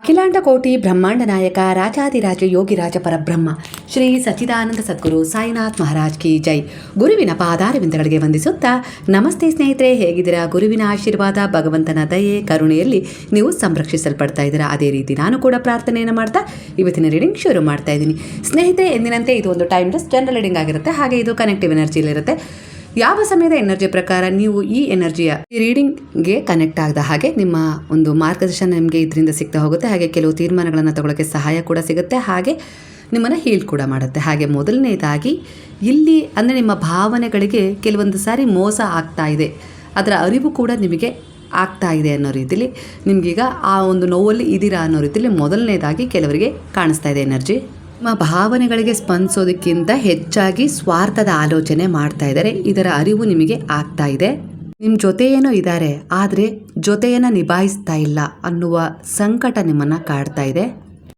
ಅಖಿಲಾಂಡ ಕೋಟಿ ಬ್ರಹ್ಮಾಂಡ ನಾಯಕ ರಾಜಾದಿರಾಜ ಯೋಗಿರಾಜ ಪರಬ್ರಹ್ಮ ಶ್ರೀ ಸಚ್ಚಿದಾನಂದ ಸದ್ಗುರು ಸಾಯಿನಾಥ್ ಮಹಾರಾಜ್ ಕಿ ಜೈ. ಗುರುವಿನ ಪಾದಾರವಿಂದಗಳಿಗೆ ವಂದಿಸುತ್ತಾ, ನಮಸ್ತೆ ಸ್ನೇಹಿತರೆ, ಹೇಗಿದ್ದೀರಾ? ಗುರುವಿನ ಆಶೀರ್ವಾದ, ಭಗವಂತನ ದಯೆ, ಕರುಣೆಯಲ್ಲಿ ನೀವು ಸಂರಕ್ಷಿಸಲ್ಪಡ್ತಾ ಇದ್ದೀರಾ. ಅದೇ ರೀತಿ ನಾನು ಕೂಡ ಪ್ರಾರ್ಥನೆಯನ್ನು ಮಾಡ್ತಾ ಇವತ್ತಿನ ರೀಡಿಂಗ್ ಶುರು ಮಾಡ್ತಾ ಇದ್ದೀನಿ. ಸ್ನೇಹಿತರೆ, ಎಂದಿನಂತೆ ಇದು ಒಂದು ಟೈಮ್ಲೆಸ್ ಜನರಲ್ ರೀಡಿಂಗ್ ಆಗಿರುತ್ತೆ. ಹಾಗೆ ಇದು ಕನೆಕ್ಟಿವ್ ಎನರ್ಜಿಲಿರುತ್ತೆ. ಯಾವ ಸಮಯದ ಎನರ್ಜಿ ಪ್ರಕಾರ ನೀವು ಈ ಎನರ್ಜಿಯ ರೀಡಿಂಗ್ಗೆ ಕನೆಕ್ಟ್ ಆಗದ ಹಾಗೆ ನಿಮ್ಮ ಒಂದು ಮಾರ್ಗದರ್ಶನ ನಿಮಗೆ ಇದರಿಂದ ಸಿಗ್ತಾ ಹೋಗುತ್ತೆ. ಹಾಗೆ ಕೆಲವು ತೀರ್ಮಾನಗಳನ್ನು ತಗೊಳ್ಳೋಕ್ಕೆ ಸಹಾಯ ಕೂಡ ಸಿಗುತ್ತೆ. ಹಾಗೆ ನಿಮ್ಮನ್ನು ಹೀಲ್ ಕೂಡ ಮಾಡುತ್ತೆ. ಹಾಗೆ ಮೊದಲನೇದಾಗಿ ಇಲ್ಲಿ ಅಂದರೆ ನಿಮ್ಮ ಭಾವನೆಗಳಿಗೆ ಕೆಲವೊಂದು ಸಾರಿ ಮೋಸ ಆಗ್ತಾ ಇದೆ, ಅದರ ಅರಿವು ಕೂಡ ನಿಮಗೆ ಆಗ್ತಾ ಇದೆ ಅನ್ನೋ ರೀತಿಯಲ್ಲಿ ನಿಮಗೀಗ ಆ ಒಂದು ನೋವಲ್ಲಿ ಇದ್ದೀರಾ ಅನ್ನೋ ರೀತಿಯಲ್ಲಿ ಮೊದಲನೇದಾಗಿ ಕೆಲವರಿಗೆ ಕಾಣಿಸ್ತಾ ಇದೆ ಎನರ್ಜಿ. ನಿಮ್ಮ ಭಾವನೆಗಳಿಗೆ ಸ್ಪಂದಿಸೋದಕ್ಕಿಂತ ಹೆಚ್ಚಾಗಿ ಸ್ವಾರ್ಥದ ಆಲೋಚನೆ ಮಾಡ್ತಾ ಇದ್ದಾರೆ. ಇದರ ಅರಿವು ನಿಮಗೆ ಆಗ್ತಾ ಇದೆ. ನಿಮ್ಮ ಜೊತೆ ಏನೋ ಇದ್ದಾರೆ, ಆದರೆ ಜೊತೆಯನ್ನು ನಿಭಾಯಿಸ್ತಾ ಇಲ್ಲ ಅನ್ನುವ ಸಂಕಟ ನಿಮ್ಮನ್ನು ಕಾಡ್ತಾ ಇದೆ.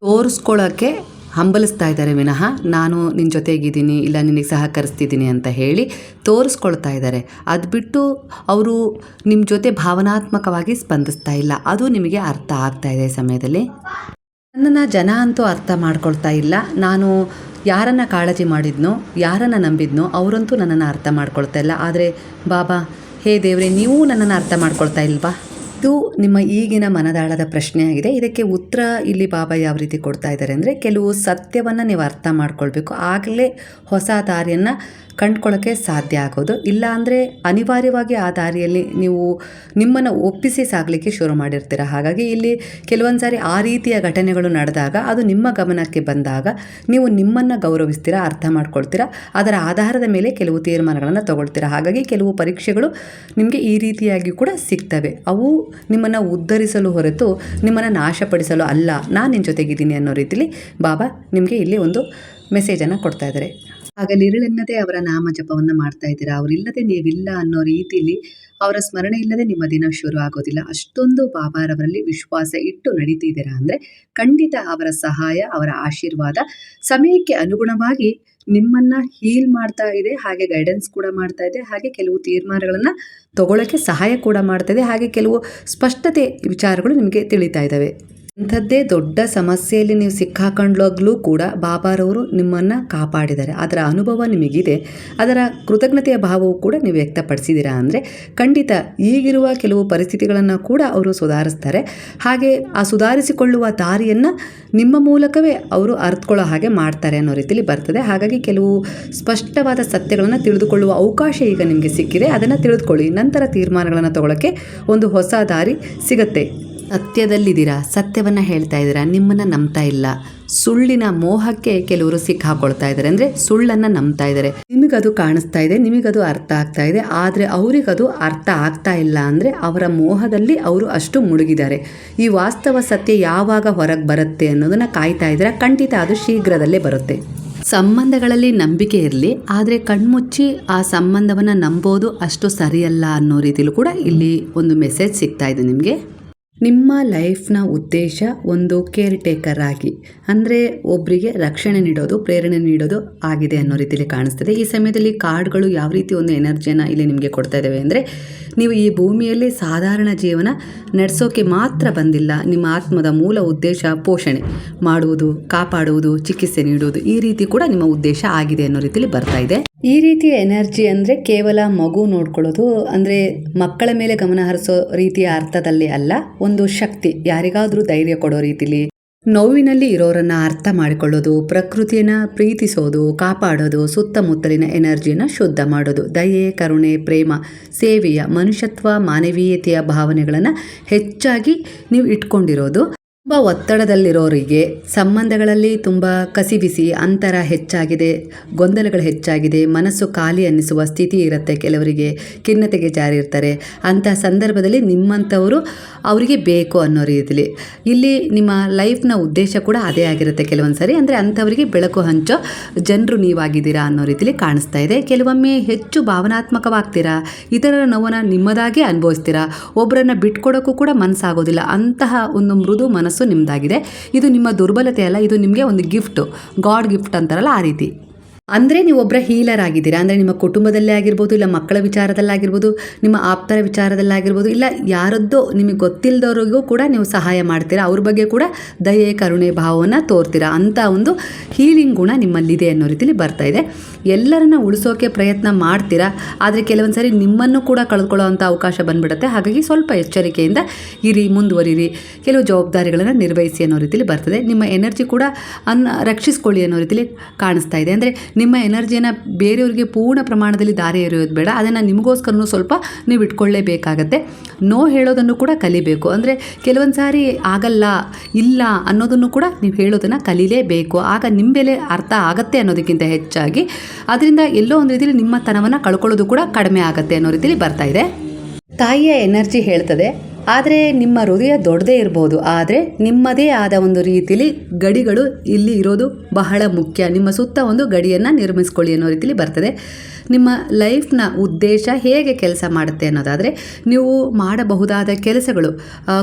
ತೋರಿಸ್ಕೊಳ್ಳೋಕ್ಕೆ ಹಂಬಲಿಸ್ತಾ ಇದ್ದಾರೆ ವಿನಃ ನಾನು ನಿನ್ನ ಜೊತೆಗಿದ್ದೀನಿ, ಇಲ್ಲ ನಿನಗೆ ಸಹಕರಿಸ್ತಿದ್ದೀನಿ ಅಂತ ಹೇಳಿ ತೋರಿಸ್ಕೊಳ್ತಾ ಇದ್ದಾರೆ. ಅದು ಬಿಟ್ಟು ಅವರು ನಿಮ್ಮ ಜೊತೆ ಭಾವನಾತ್ಮಕವಾಗಿ ಸ್ಪಂದಿಸ್ತಾ ಇಲ್ಲ. ಅದು ನಿಮಗೆ ಅರ್ಥ ಆಗ್ತಾ ಇದೆ. ಈ ಸಮಯದಲ್ಲಿ ನನ್ನನ್ನು ಜನ ಅಂತೂ ಅರ್ಥ ಮಾಡ್ಕೊಳ್ತಾ ಇಲ್ಲ, ನಾನು ಯಾರನ್ನು ಕಾಳಜಿ ಮಾಡಿದ್ನೋ, ಯಾರನ್ನು ನಂಬಿದ್ನೋ ಅವರಂತೂ ನನ್ನನ್ನು ಅರ್ಥ ಮಾಡ್ಕೊಳ್ತಾ ಇಲ್ಲ. ಆದರೆ ಬಾಬಾ, ಹೇ ದೇವರೇ, ನೀವು ನನ್ನನ್ನು ಅರ್ಥ ಮಾಡ್ಕೊಳ್ತಾ ಇಲ್ವಾ? ಇದು ನಿಮ್ಮ ಈಗಿನ ಮನದಾಳದ ಪ್ರಶ್ನೆ ಆಗಿದೆ. ಇದಕ್ಕೆ ಉತ್ತರ ಇಲ್ಲಿ ಬಾಬಾ ಯಾವ ರೀತಿ ಕೊಡ್ತಾ ಇದ್ದಾರೆ ಅಂದರೆ, ಕೆಲವು ಸತ್ಯವನ್ನು ನೀವು ಅರ್ಥ ಮಾಡ್ಕೊಳ್ಬೇಕು, ಆಗಲೇ ಹೊಸ ದಾರಿಯನ್ನು ಕಂಡುಕೊಳ್ಳೋಕ್ಕೆ ಸಾಧ್ಯ ಆಗೋದು. ಇಲ್ಲ ಅಂದರೆ ಅನಿವಾರ್ಯವಾಗಿ ಆ ದಾರಿಯಲ್ಲಿ ನೀವು ನಿಮ್ಮನ್ನು ಒಪ್ಪಿಸಿ ಸಾಗಲಿಕ್ಕೆ ಶುರು ಮಾಡಿರ್ತೀರ. ಹಾಗಾಗಿ ಇಲ್ಲಿ ಕೆಲವೊಂದು ಸಾರಿ ಆ ರೀತಿಯ ಘಟನೆಗಳು ನಡೆದಾಗ, ಅದು ನಿಮ್ಮ ಗಮನಕ್ಕೆ ಬಂದಾಗ ನೀವು ನಿಮ್ಮನ್ನು ಗೌರವಿಸ್ತೀರಾ, ಅರ್ಥ ಮಾಡ್ಕೊಳ್ತೀರಾ, ಅದರ ಆಧಾರದ ಮೇಲೆ ಕೆಲವು ತೀರ್ಮಾನಗಳನ್ನು ತಗೊಳ್ತೀರಾ. ಹಾಗಾಗಿ ಕೆಲವು ಪರೀಕ್ಷೆಗಳು ನಿಮಗೆ ಈ ರೀತಿಯಾಗಿ ಕೂಡ ಸಿಗ್ತವೆ. ಅವು ನಿಮ್ಮನ್ನು ಉದ್ಧರಿಸಲು ಹೊರತು ನಿಮ್ಮನ್ನು ನಾಶಪಡಿಸಲು ಅಲ್ಲ. ನಾನು ನಿನ್ನ ಜೊತೆಗಿದ್ದೀನಿ ಅನ್ನೋ ರೀತಿಯಲ್ಲಿ ಬಾಬಾ ನಿಮಗೆ ಇಲ್ಲಿ ಒಂದು ಮೆಸೇಜನ್ನು ಕೊಡ್ತಾ ಇದ್ದಾರೆ. ಹಗಲಿರುಳೆನ್ನದೇ ಅವರ ನಾಮ ಜಪವನ್ನು ಮಾಡ್ತಾ ಇದ್ದೀರಾ. ಅವರಿಲ್ಲದೆ ನೀವಿಲ್ಲ ಅನ್ನೋ ರೀತಿಯಲ್ಲಿ, ಅವರ ಸ್ಮರಣೆ ಇಲ್ಲದೆ ನಿಮ್ಮ ದಿನ ಶುರು ಆಗೋದಿಲ್ಲ. ಅಷ್ಟೊಂದು ಬಾಬಾರವರಲ್ಲಿ ವಿಶ್ವಾಸ ಇಟ್ಟು ನಡೀತಿದ್ದೀರಾ ಅಂದರೆ ಖಂಡಿತ ಅವರ ಸಹಾಯ, ಅವರ ಆಶೀರ್ವಾದ ಸಮಯಕ್ಕೆ ಅನುಗುಣವಾಗಿ ನಿಮ್ಮನ್ನು ಹೀಲ್ ಮಾಡ್ತಾ ಇದೆ. ಹಾಗೆ ಗೈಡೆನ್ಸ್ ಕೂಡ ಮಾಡ್ತಾ ಇದೆ. ಹಾಗೆ ಕೆಲವು ತೀರ್ಮಾನಗಳನ್ನು ತಗೊಳ್ಳೋಕ್ಕೆ ಸಹಾಯ ಕೂಡ ಮಾಡ್ತಾ ಇದೆ. ಹಾಗೆ ಕೆಲವು ಸ್ಪಷ್ಟತೆ ವಿಚಾರಗಳು ನಿಮಗೆ ತಿಳಿತಾ ಇದ್ದಾವೆ. ಇಂಥದ್ದೇ ದೊಡ್ಡ ಸಮಸ್ಯೆಯಲ್ಲಿ ನೀವು ಸಿಕ್ಕಾಕೊಂಡ್ಲಾಗಲೂ ಕೂಡ ಬಾಬಾರವರು ನಿಮ್ಮನ್ನು ಕಾಪಾಡಿದ್ದಾರೆ. ಅದರ ಅನುಭವ ನಿಮಗಿದೆ. ಅದರ ಕೃತಜ್ಞತೆಯ ಭಾವವು ಕೂಡ ನೀವು ವ್ಯಕ್ತಪಡಿಸಿದ್ದೀರಾ ಅಂದರೆ ಖಂಡಿತ ಈಗಿರುವ ಕೆಲವು ಪರಿಸ್ಥಿತಿಗಳನ್ನು ಕೂಡ ಅವರು ಸುಧಾರಿಸ್ತಾರೆ. ಹಾಗೆ ಆ ಸುಧಾರಿಸಿಕೊಳ್ಳುವ ದಾರಿಯನ್ನು ನಿಮ್ಮ ಮೂಲಕವೇ ಅವರು ಅರ್ಥಕೊಳ್ಳೋ ಹಾಗೆ ಮಾಡ್ತಾರೆ ಅನ್ನೋ ರೀತಿಯಲ್ಲಿ ಬರ್ತದೆ. ಹಾಗಾಗಿ ಕೆಲವು ಸ್ಪಷ್ಟವಾದ ಸತ್ಯಗಳನ್ನು ತಿಳಿದುಕೊಳ್ಳುವ ಅವಕಾಶ ಈಗ ನಿಮಗೆ ಸಿಕ್ಕಿದೆ. ಅದನ್ನು ತಿಳಿದುಕೊಳ್ಳಿ. ನಂತರ ತೀರ್ಮಾನಗಳನ್ನು ತಗೊಳ್ಳೋಕ್ಕೆ ಒಂದು ಹೊಸ ದಾರಿ ಸಿಗತ್ತೆ. ಸತ್ಯದಲ್ಲಿದ್ದೀರಾ, ಸತ್ಯವನ್ನು ಹೇಳ್ತಾ ಇದ್ದೀರಾ, ನಿಮ್ಮನ್ನು ನಂಬ್ತಾ ಇಲ್ಲ. ಸುಳ್ಳಿನ ಮೋಹಕ್ಕೆ ಕೆಲವರು ಸಿಕ್ಕಾಕೊಳ್ತಾ ಇದ್ದಾರೆ, ಅಂದರೆ ಸುಳ್ಳನ್ನು ನಂಬ್ತಾ ಇದ್ದಾರೆ. ನಿಮಗದು ಕಾಣಿಸ್ತಾ ಇದೆ, ನಿಮಗದು ಅರ್ಥ ಆಗ್ತಾ ಇದೆ, ಆದರೆ ಅವರಿಗದು ಅರ್ಥ ಆಗ್ತಾ ಇಲ್ಲ. ಅಂದರೆ ಅವರ ಮೋಹದಲ್ಲಿ ಅವರು ಅಷ್ಟು ಮುಳುಗಿದ್ದಾರೆ. ಈ ವಾಸ್ತವ ಸತ್ಯ ಯಾವಾಗ ಹೊರಗೆ ಬರುತ್ತೆ ಅನ್ನೋದನ್ನು ಕಾಯ್ತಾ ಇದ್ದೀರಾ. ಖಂಡಿತ ಅದು ಶೀಘ್ರದಲ್ಲೇ ಬರುತ್ತೆ. ಸಂಬಂಧಗಳಲ್ಲಿ ನಂಬಿಕೆ ಇರಲಿ, ಆದರೆ ಕಣ್ಮುಚ್ಚಿ ಆ ಸಂಬಂಧವನ್ನು ನಂಬೋದು ಅಷ್ಟು ಸರಿಯಲ್ಲ ಅನ್ನೋ ರೀತಿಲೂ ಕೂಡ ಇಲ್ಲಿ ಒಂದು ಮೆಸೇಜ್ ಸಿಗ್ತಾ ಇದೆ ನಿಮಗೆ. ನಿಮ್ಮ ಲೈಫ್ನ ಉದ್ದೇಶ ಒಂದು ಕೇರ್ ಟೇಕರ್ ಆಗಿ, ಅಂದರೆ ಒಬ್ಬರಿಗೆ ರಕ್ಷಣೆ ನೀಡೋದು, ಪ್ರೇರಣೆ ನೀಡೋದು ಆಗಿದೆ ಅನ್ನೋ ರೀತಿಯಲ್ಲಿ ಕಾಣಿಸ್ತದೆ. ಈ ಸಮಯದಲ್ಲಿ ಕಾರ್ಡ್ಗಳು ಯಾವ ರೀತಿ ಒಂದು ಎನರ್ಜಿಯನ್ನು ಇಲ್ಲಿ ನಿಮಗೆ ಕೊಡ್ತಾ ಇದ್ದಾವೆ ಅಂದರೆ, ನೀವು ಈ ಭೂಮಿಯಲ್ಲಿ ಸಾಧಾರಣ ಜೀವನ ನಡೆಸೋಕೆ ಮಾತ್ರ ಬಂದಿಲ್ಲ. ನಿಮ್ಮ ಆತ್ಮದ ಮೂಲ ಉದ್ದೇಶ ಪೋಷಣೆ ಮಾಡುವುದು, ಕಾಪಾಡುವುದು, ಚಿಕಿತ್ಸೆ ನೀಡುವುದು, ಈ ರೀತಿ ಕೂಡ ನಿಮ್ಮ ಉದ್ದೇಶ ಆಗಿದೆ ಅನ್ನೋ ರೀತಿಯಲ್ಲಿ ಬರ್ತಾ ಇದೆ. ಈ ರೀತಿಯ ಎನರ್ಜಿ ಅಂದರೆ ಕೇವಲ ಮಗು ನೋಡ್ಕೊಳ್ಳೋದು, ಅಂದರೆ ಮಕ್ಕಳ ಮೇಲೆ ಗಮನ ಹರಿಸೋ ರೀತಿಯ ಅರ್ಥದಲ್ಲಿ ಅಲ್ಲ. ಒಂದು ಶಕ್ತಿ, ಯಾರಿಗಾದರೂ ಧೈರ್ಯ ಕೊಡೋ ರೀತಿಲಿ, ನೋವಿನಲ್ಲಿ ಇರೋರನ್ನ ಅರ್ಥ ಮಾಡಿಕೊಳ್ಳೋದು, ಪ್ರಕೃತಿಯನ್ನು ಪ್ರೀತಿಸೋದು, ಕಾಪಾಡೋದು, ಸುತ್ತಮುತ್ತಲಿನ ಎನರ್ಜಿಯನ್ನು ಶುದ್ಧ ಮಾಡೋದು, ದಯೆ, ಕರುಣೆ, ಪ್ರೇಮ, ಸೇವೆಯ, ಮನುಷ್ಯತ್ವ, ಮಾನವೀಯತೆಯ ಭಾವನೆಗಳನ್ನು ಹೆಚ್ಚಾಗಿ ನೀವು ಇಟ್ಕೊಂಡಿರೋದು. ತುಂಬ ಒತ್ತಡದಲ್ಲಿರೋರಿಗೆ ಸಂಬಂಧಗಳಲ್ಲಿ ತುಂಬ ಕಸಿಬಿಸಿ, ಅಂತರ ಹೆಚ್ಚಾಗಿದೆ, ಗೊಂದಲಗಳು ಹೆಚ್ಚಾಗಿದೆ, ಮನಸ್ಸು ಖಾಲಿ ಅನ್ನಿಸುವ ಸ್ಥಿತಿ ಇರುತ್ತೆ. ಕೆಲವರಿಗೆ ಖಿನ್ನತೆಗೆ ಜಾರಿ ಇರ್ತಾರೆ. ಅಂಥ ಸಂದರ್ಭದಲ್ಲಿ ನಿಮ್ಮಂಥವರು ಅವರಿಗೆ ಬೇಕು ಅನ್ನೋ ರೀತಿಲಿ ಇಲ್ಲಿ ನಿಮ್ಮ ಲೈಫ್ನ ಉದ್ದೇಶ ಕೂಡ ಅದೇ ಆಗಿರುತ್ತೆ ಕೆಲವೊಂದು ಸರಿ. ಅಂದರೆ ಅಂಥವರಿಗೆ ಬೆಳಕು ಹಂಚೋ ಜನರು ನೀವಾಗಿದ್ದೀರಾ ಅನ್ನೋ ರೀತಿಲಿ ಕಾಣಿಸ್ತಾ ಇದೆ. ಕೆಲವೊಮ್ಮೆ ಹೆಚ್ಚು ಭಾವನಾತ್ಮಕವಾಗ್ತೀರಾ, ಇತರರ ನೋವನ್ನು ನಿಮ್ಮದಾಗೆ ಅನುಭವಿಸ್ತೀರಾ, ಒಬ್ಬರನ್ನು ಬಿಟ್ಕೊಡೋಕ್ಕೂ ಕೂಡ ಮನಸ್ಸಾಗೋದಿಲ್ಲ. ಅಂತಹ ಒಂದು ಮೃದು ಮನಸ್ಸು ನಿಮ್ಮದಾಗಿದೆ. ಇದು ನಿಮ್ಮ ದುರ್ಬಲತೆ ಅಲ್ಲ, ಇದು ನಿಮಗೆ ಒಂದು ಗಿಫ್ಟು, ಗಾಡ್ ಗಿಫ್ಟ್ ಅಂತಾರಲ್ಲ ಆ ರೀತಿ. ಅಂದರೆ ನೀವು ಒಬ್ಬರ ಹೀಲರ್ ಆಗಿದ್ದೀರಾ. ಅಂದರೆ ನಿಮ್ಮ ಕುಟುಂಬದಲ್ಲೇ ಆಗಿರ್ಬೋದು, ಇಲ್ಲ ಮಕ್ಕಳ ವಿಚಾರದಲ್ಲಾಗಿರ್ಬೋದು, ನಿಮ್ಮ ಆಪ್ತರ ವಿಚಾರದಲ್ಲಾಗಿರ್ಬೋದು, ಇಲ್ಲ ಯಾರದ್ದೋ ನಿಮಗೆ ಗೊತ್ತಿಲ್ಲದವ್ರಿಗೂ ಕೂಡ ನೀವು ಸಹಾಯ ಮಾಡ್ತೀರಾ. ಅವ್ರ ಬಗ್ಗೆ ಕೂಡ ದಯೆ ಕರುಣೆ ಭಾವವನ್ನು ತೋರ್ತೀರಾ. ಅಂಥ ಒಂದು ಹೀಲಿಂಗ್ ಗುಣ ನಿಮ್ಮಲ್ಲಿದೆ ಅನ್ನೋ ರೀತಿಯಲ್ಲಿ ಬರ್ತಾ ಇದೆ. ಎಲ್ಲರನ್ನ ಉಳಿಸೋಕೆ ಪ್ರಯತ್ನ ಮಾಡ್ತೀರಾ, ಆದರೆ ಕೆಲವೊಂದು ಸಾರಿ ನಿಮ್ಮನ್ನು ಕೂಡ ಕಳ್ಕೊಳ್ಳೋ ಅಂಥ ಅವಕಾಶ ಬಂದ್ಬಿಡುತ್ತೆ. ಹಾಗಾಗಿ ಸ್ವಲ್ಪ ಎಚ್ಚರಿಕೆಯಿಂದ ಇರಿ, ಮುಂದುವರಿರಿ, ಕೆಲವು ಜವಾಬ್ದಾರಿಗಳನ್ನು ನಿರ್ವಹಿಸಿ ಅನ್ನೋ ರೀತಿಯಲ್ಲಿ ಬರ್ತದೆ. ನಿಮ್ಮ ಎನರ್ಜಿ ಕೂಡ ರಕ್ಷಿಸ್ಕೊಳ್ಳಿ ಅನ್ನೋ ರೀತಿಯಲ್ಲಿ ಕಾಣಿಸ್ತಾ ಇದೆ. ಅಂದರೆ ನಿಮ್ಮ ಎನರ್ಜಿಯನ್ನು ಬೇರೆಯವರಿಗೆ ಪೂರ್ಣ ಪ್ರಮಾಣದಲ್ಲಿ ದಾರಿ ಎರೆಯೋದು ಬೇಡ, ಅದನ್ನು ನಿಮಗೋಸ್ಕರನೂ ಸ್ವಲ್ಪ ನೀವು ಇಟ್ಕೊಳ್ಳೇಬೇಕಾಗತ್ತೆ. ನೋ ಹೇಳೋದನ್ನು ಕೂಡ ಕಲಿಬೇಕು. ಅಂದರೆ ಕೆಲವೊಂದು ಸಾರಿ ಆಗಲ್ಲ, ಇಲ್ಲ ಅನ್ನೋದನ್ನು ಕೂಡ ನೀವು ಹೇಳೋದನ್ನು ಕಲೀಲೇಬೇಕು. ಆಗ ನಿಮ್ಮ ಬೆಲೆ ಅರ್ಥ ಆಗತ್ತೆ ಅನ್ನೋದಕ್ಕಿಂತ ಹೆಚ್ಚಾಗಿ ಅದರಿಂದ ಎಲ್ಲೋ ಒಂದು ರೀತಿಯಲ್ಲಿ ನಿಮ್ಮ ತನವನ್ನು ಕಳ್ಕೊಳ್ಳೋದು ಕೂಡ ಕಡಿಮೆ ಆಗುತ್ತೆ ಅನ್ನೋ ರೀತಿಯಲ್ಲಿ ಬರ್ತಾ ಇದೆ. ತಾಯಿಯ ಎನರ್ಜಿ ಹೇಳ್ತದೆ, ಆದರೆ ನಿಮ್ಮ ಹೃದಯ ದೊಡ್ಡದೇ ಇರ್ಬೋದು, ಆದರೆ ನಿಮ್ಮದೇ ಆದ ಒಂದು ರೀತಿಯಲ್ಲಿ ಗಡಿಗಳು ಇಲ್ಲಿ ಇರೋದು ಬಹಳ ಮುಖ್ಯ. ನಿಮ್ಮ ಸುತ್ತ ಒಂದು ಗಡಿಯನ್ನು ನಿರ್ಮಿಸ್ಕೊಳ್ಳಿ ಅನ್ನೋ ರೀತಿಯಲ್ಲಿ ಬರ್ತದೆ. ನಿಮ್ಮ ಲೈಫ್ನ ಉದ್ದೇಶ ಹೇಗೆ ಕೆಲಸ ಮಾಡುತ್ತೆ ಅನ್ನೋದಾದರೆ, ನೀವು ಮಾಡಬಹುದಾದ ಕೆಲಸಗಳು,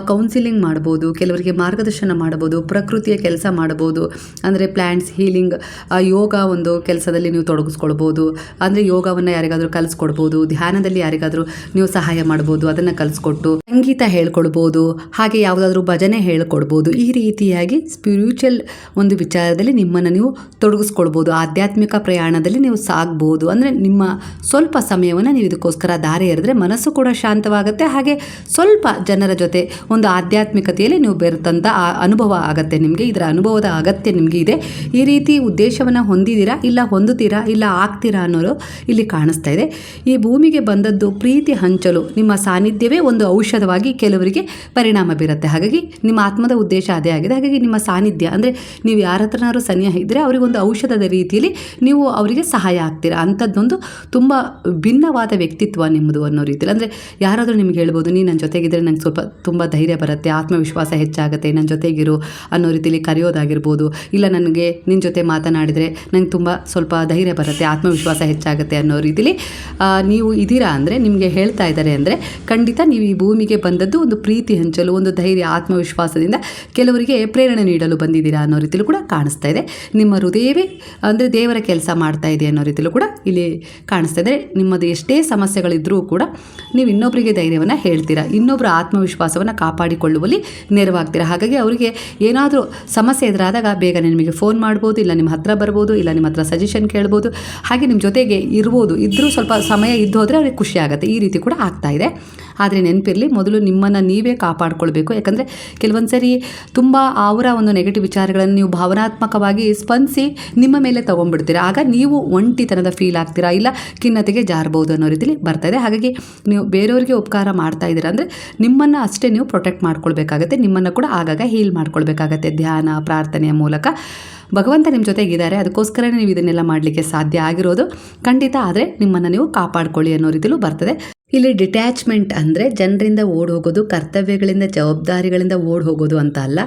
ಕೌನ್ಸಿಲಿಂಗ್ ಮಾಡ್ಬೋದು, ಕೆಲವರಿಗೆ ಮಾರ್ಗದರ್ಶನ ಮಾಡ್ಬೋದು, ಪ್ರಕೃತಿಯ ಕೆಲಸ ಮಾಡ್ಬೋದು, ಅಂದರೆ ಪ್ಲ್ಯಾಂಟ್ಸ್ ಹೀಲಿಂಗ್, ಯೋಗ ಒಂದು ಕೆಲಸದಲ್ಲಿ ನೀವು ತೊಡಗಿಸ್ಕೊಳ್ಬೋದು. ಅಂದರೆ ಯೋಗವನ್ನು ಯಾರಿಗಾದರೂ ಕಲಿಸ್ಕೊಡ್ಬೋದು, ಧ್ಯಾನದಲ್ಲಿ ಯಾರಿಗಾದರೂ ನೀವು ಸಹಾಯ ಮಾಡ್ಬೋದು, ಅದನ್ನು ಕಲಿಸ್ಕೊಟ್ಟು ಸಂಗೀತ ಹೇಳ್ಕೊಡ್ಬೋದು, ಹಾಗೆ ಯಾವುದಾದ್ರೂ ಭಜನೆ ಹೇಳ್ಕೊಡ್ಬೋದು. ಈ ರೀತಿಯಾಗಿ ಸ್ಪಿರಿಚುವಲ್ ಒಂದು ವಿಚಾರದಲ್ಲಿ ನಿಮ್ಮನ್ನು ನೀವು ತೊಡಗಿಸ್ಕೊಳ್ಬೋದು. ಆಧ್ಯಾತ್ಮಿಕ ಪ್ರಯಾಣದಲ್ಲಿ ನೀವು ಸಾಗ್ಬೋದು. ಅಂದರೆ ನಿಮ್ಮ ಸ್ವಲ್ಪ ಸಮಯವನ್ನು ನೀವು ಇದಕ್ಕೋಸ್ಕರ ದಾರಿ ಎರೆದ್ರೆ ಮನಸ್ಸು ಕೂಡ ಶಾಂತವಾಗುತ್ತೆ. ಹಾಗೆ ಸ್ವಲ್ಪ ಜನರ ಜೊತೆ ಒಂದು ಆಧ್ಯಾತ್ಮಿಕತೆಯಲ್ಲಿ ನೀವು ಬೆರೆತಂಥ ಅನುಭವ ಆಗುತ್ತೆ ನಿಮಗೆ. ಇದರ ಅನುಭವದ ಅಗತ್ಯ ನಿಮಗೆ ಇದೆ. ಈ ರೀತಿ ಉದ್ದೇಶವನ್ನು ಹೊಂದಿದ್ದೀರಾ, ಇಲ್ಲ ಹೊಂದುತ್ತೀರಾ, ಇಲ್ಲ ಆಗ್ತೀರಾ ಅನ್ನೋರು ಇಲ್ಲಿ ಕಾಣಿಸ್ತಾ ಇದೆ. ಈ ಭೂಮಿಗೆ ಬಂದದ್ದು ಪ್ರೀತಿ ಹಂಚಲು, ನಿಮ್ಮ ಸಾನ್ನಿಧ್ಯವೇ ಒಂದು ಔಷಧವಾಗಿ ಕೆಲವರಿಗೆ ಪರಿಣಾಮ ಬೀರುತ್ತೆ. ಹಾಗಾಗಿ ನಿಮ್ಮ ಆತ್ಮದ ಉದ್ದೇಶ ಅದೇ ಆಗಿದೆ. ಹಾಗಾಗಿ ನಿಮ್ಮ ಸಾನ್ನಿಧ್ಯ ಅಂದರೆ ನೀವು ಯಾರ ಹತ್ರನಾದ್ರು ಸನಿಹ ಇದ್ದರೆ ಅವರಿಗೊಂದು ಔಷಧದ ರೀತಿಯಲ್ಲಿ ನೀವು ಅವರಿಗೆ ಸಹಾಯ ಆಗ್ತೀರಾ. ಅಂಥದ್ದೊಂದು ತುಂಬ ಭಿನ್ನವಾದ ವ್ಯಕ್ತಿತ್ವ ನಿಮ್ಮದು ಅನ್ನೋ ರೀತಿಯಲ್ಲಿ. ಅಂದರೆ ಯಾರಾದರೂ ನಿಮ್ಗೆ ಹೇಳ್ಬೋದು, ನೀನು ನನ್ನ ಜೊತೆಗಿದ್ರೆ ನಂಗೆ ಸ್ವಲ್ಪ ತುಂಬ ಧೈರ್ಯ ಬರುತ್ತೆ, ಆತ್ಮವಿಶ್ವಾಸ ಹೆಚ್ಚಾಗುತ್ತೆ, ನನ್ನ ಜೊತೆಗಿರು ಅನ್ನೋ ರೀತಿಯಲ್ಲಿ ಕರೆಯೋದಾಗಿರ್ಬೋದು. ಇಲ್ಲ ನನಗೆ ನಿನ್ನ ಜೊತೆ ಮಾತನಾಡಿದರೆ ನಂಗೆ ತುಂಬ ಸ್ವಲ್ಪ ಧೈರ್ಯ ಬರುತ್ತೆ, ಆತ್ಮವಿಶ್ವಾಸ ಹೆಚ್ಚಾಗುತ್ತೆ ಅನ್ನೋ ರೀತಿಯಲ್ಲಿ ನೀವು ಇದ್ದೀರಾ. ಅಂದರೆ ನಿಮಗೆ ಹೇಳ್ತಾ ಇದ್ದಾರೆ ಅಂದರೆ ಖಂಡಿತ ನೀವು ಈ ಭೂಮಿಗೆ ಬಂದದ್ದು ಒಂದು ಪ್ರೀತಿ ಹಂಚಲು, ಒಂದು ಧೈರ್ಯ, ಆತ್ಮವಿಶ್ವಾಸದಿಂದ ಕೆಲವರಿಗೆ ಪ್ರೇರಣೆ ನೀಡಲು ಬಂದಿದ್ದೀರಾ ಅನ್ನೋ ರೀತಿಯಲ್ಲೂ ಕೂಡ ಕಾಣಿಸ್ತಾ ಇದೆ. ನಿಮ್ಮ ಹೃದಯವೇ ಅಂದರೆ ದೇವರ ಕೆಲಸ ಮಾಡ್ತಾ ಇದೆ ಅನ್ನೋ ರೀತಿಯಲ್ಲೂ ಕೂಡ ಇಲ್ಲಿ ಕಾಣಿಸ್ತಾ ಇದೆ. ನಿಮ್ಮದು ಎಷ್ಟೇ ಸಮಸ್ಯೆಗಳಿದ್ರೂ ಕೂಡ ನೀವು ಇನ್ನೊಬ್ಬರಿಗೆ ಧೈರ್ಯವನ್ನು ಹೇಳ್ತೀರಾ, ಇನ್ನೊಬ್ಬರ ಆತ್ಮವಿಶ್ವಾಸವನ್ನು ಕಾಪಾಡಿಕೊಳ್ಳುವಲ್ಲಿ ನೆರವಾಗ್ತೀರಾ. ಹಾಗಾಗಿ ಅವರಿಗೆ ಏನಾದರೂ ಸಮಸ್ಯೆ ಎದುರಾದಾಗ ಬೇಗನೆ ನಿಮಗೆ ಫೋನ್ ಮಾಡ್ಬೋದು, ಇಲ್ಲ ನಿಮ್ಮ ಹತ್ರ ಬರ್ಬೋದು, ಇಲ್ಲ ನಿಮ್ಮ ಹತ್ರ ಸಜೆಷನ್ ಕೇಳ್ಬೋದು, ಹಾಗೆ ನಿಮ್ಮ ಜೊತೆಗೆ ಇರ್ಬೋದು. ಇದ್ದರೂ ಸ್ವಲ್ಪ ಸಮಯ ಇದ್ದು ಹೋದರೆ ಅವ್ರಿಗೆ ಖುಷಿ ಆಗುತ್ತೆ. ಈ ರೀತಿ ಕೂಡ ಆಗ್ತಾ ಇದೆ. ಆದರೆ ನೆನಪಿರಲಿ, ಮೊದಲು ನಿಮ್ಮನ್ನು ನೀವೇ ಕಾಪಾಡ್ಕೊಳ್ಬೇಕು. ಯಾಕಂದರೆ ಕೆಲವೊಂದು ಸರಿ ತುಂಬ ಅವರ ಒಂದು ನೆಗೆಟಿವ್ ವಿಚಾರಗಳನ್ನು ನೀವು ಭಾವನಾತ್ಮಕವಾಗಿ ಸ್ಪಂದಿಸಿ ನಿಮ್ಮ ಮೇಲೆ ತೊಗೊಂಡ್ಬಿಡ್ತೀರಾ. ಆಗ ನೀವು ಒಂಟಿತನದ ಫೀಲ್ ಆಗ್ತೀರಾ, ಇಲ್ಲ ಖಿನ್ನತೆಗೆ ಜಾರಬಹುದು ಅನ್ನೋ ರೀತಿಲಿ ಬರ್ತಾ ಇದೆ. ಹಾಗಾಗಿ ನೀವು ಬೇರೆಯವರಿಗೆ ಉಪಕಾರ ಮಾಡ್ತಾ ಇದ್ದೀರಾ ಅಂದರೆ ನಿಮ್ಮನ್ನು ಅಷ್ಟೇ ನೀವು ಪ್ರೊಟೆಕ್ಟ್ ಮಾಡ್ಕೊಳ್ಬೇಕಾಗತ್ತೆ. ನಿಮ್ಮನ್ನು ಕೂಡ ಆಗಾಗ ಹೀಲ್ ಮಾಡ್ಕೊಳ್ಬೇಕಾಗತ್ತೆ ಧ್ಯಾನ ಪ್ರಾರ್ಥನೆಯ ಮೂಲಕ. ಭಗವಂತ ನಿಮ್ಮ ಜೊತೆಗಿದ್ದಾರೆ, ಅದಕ್ಕೋಸ್ಕರನೇ ನೀವು ಇದನ್ನೆಲ್ಲ ಮಾಡಲಿಕ್ಕೆ ಸಾಧ್ಯ ಆಗಿರೋದು ಖಂಡಿತ. ಆದರೆ ನಿಮ್ಮನ್ನು ನೀವು ಕಾಪಾಡ್ಕೊಳ್ಳಿ ಅನ್ನೋ ರೀತಿಲೂ ಬರ್ತದೆ. ಇಲ್ಲಿ ಡಿಟ್ಯಾಚ್ಮೆಂಟ್ ಅಂದರೆ ಜನರಿಂದ ಓಡಿ ಹೋಗೋದು, ಕರ್ತವ್ಯಗಳಿಂದ ಜವಾಬ್ದಾರಿಗಳಿಂದ ಓಡಿ ಹೋಗೋದು ಅಂತ ಅಲ್ಲ.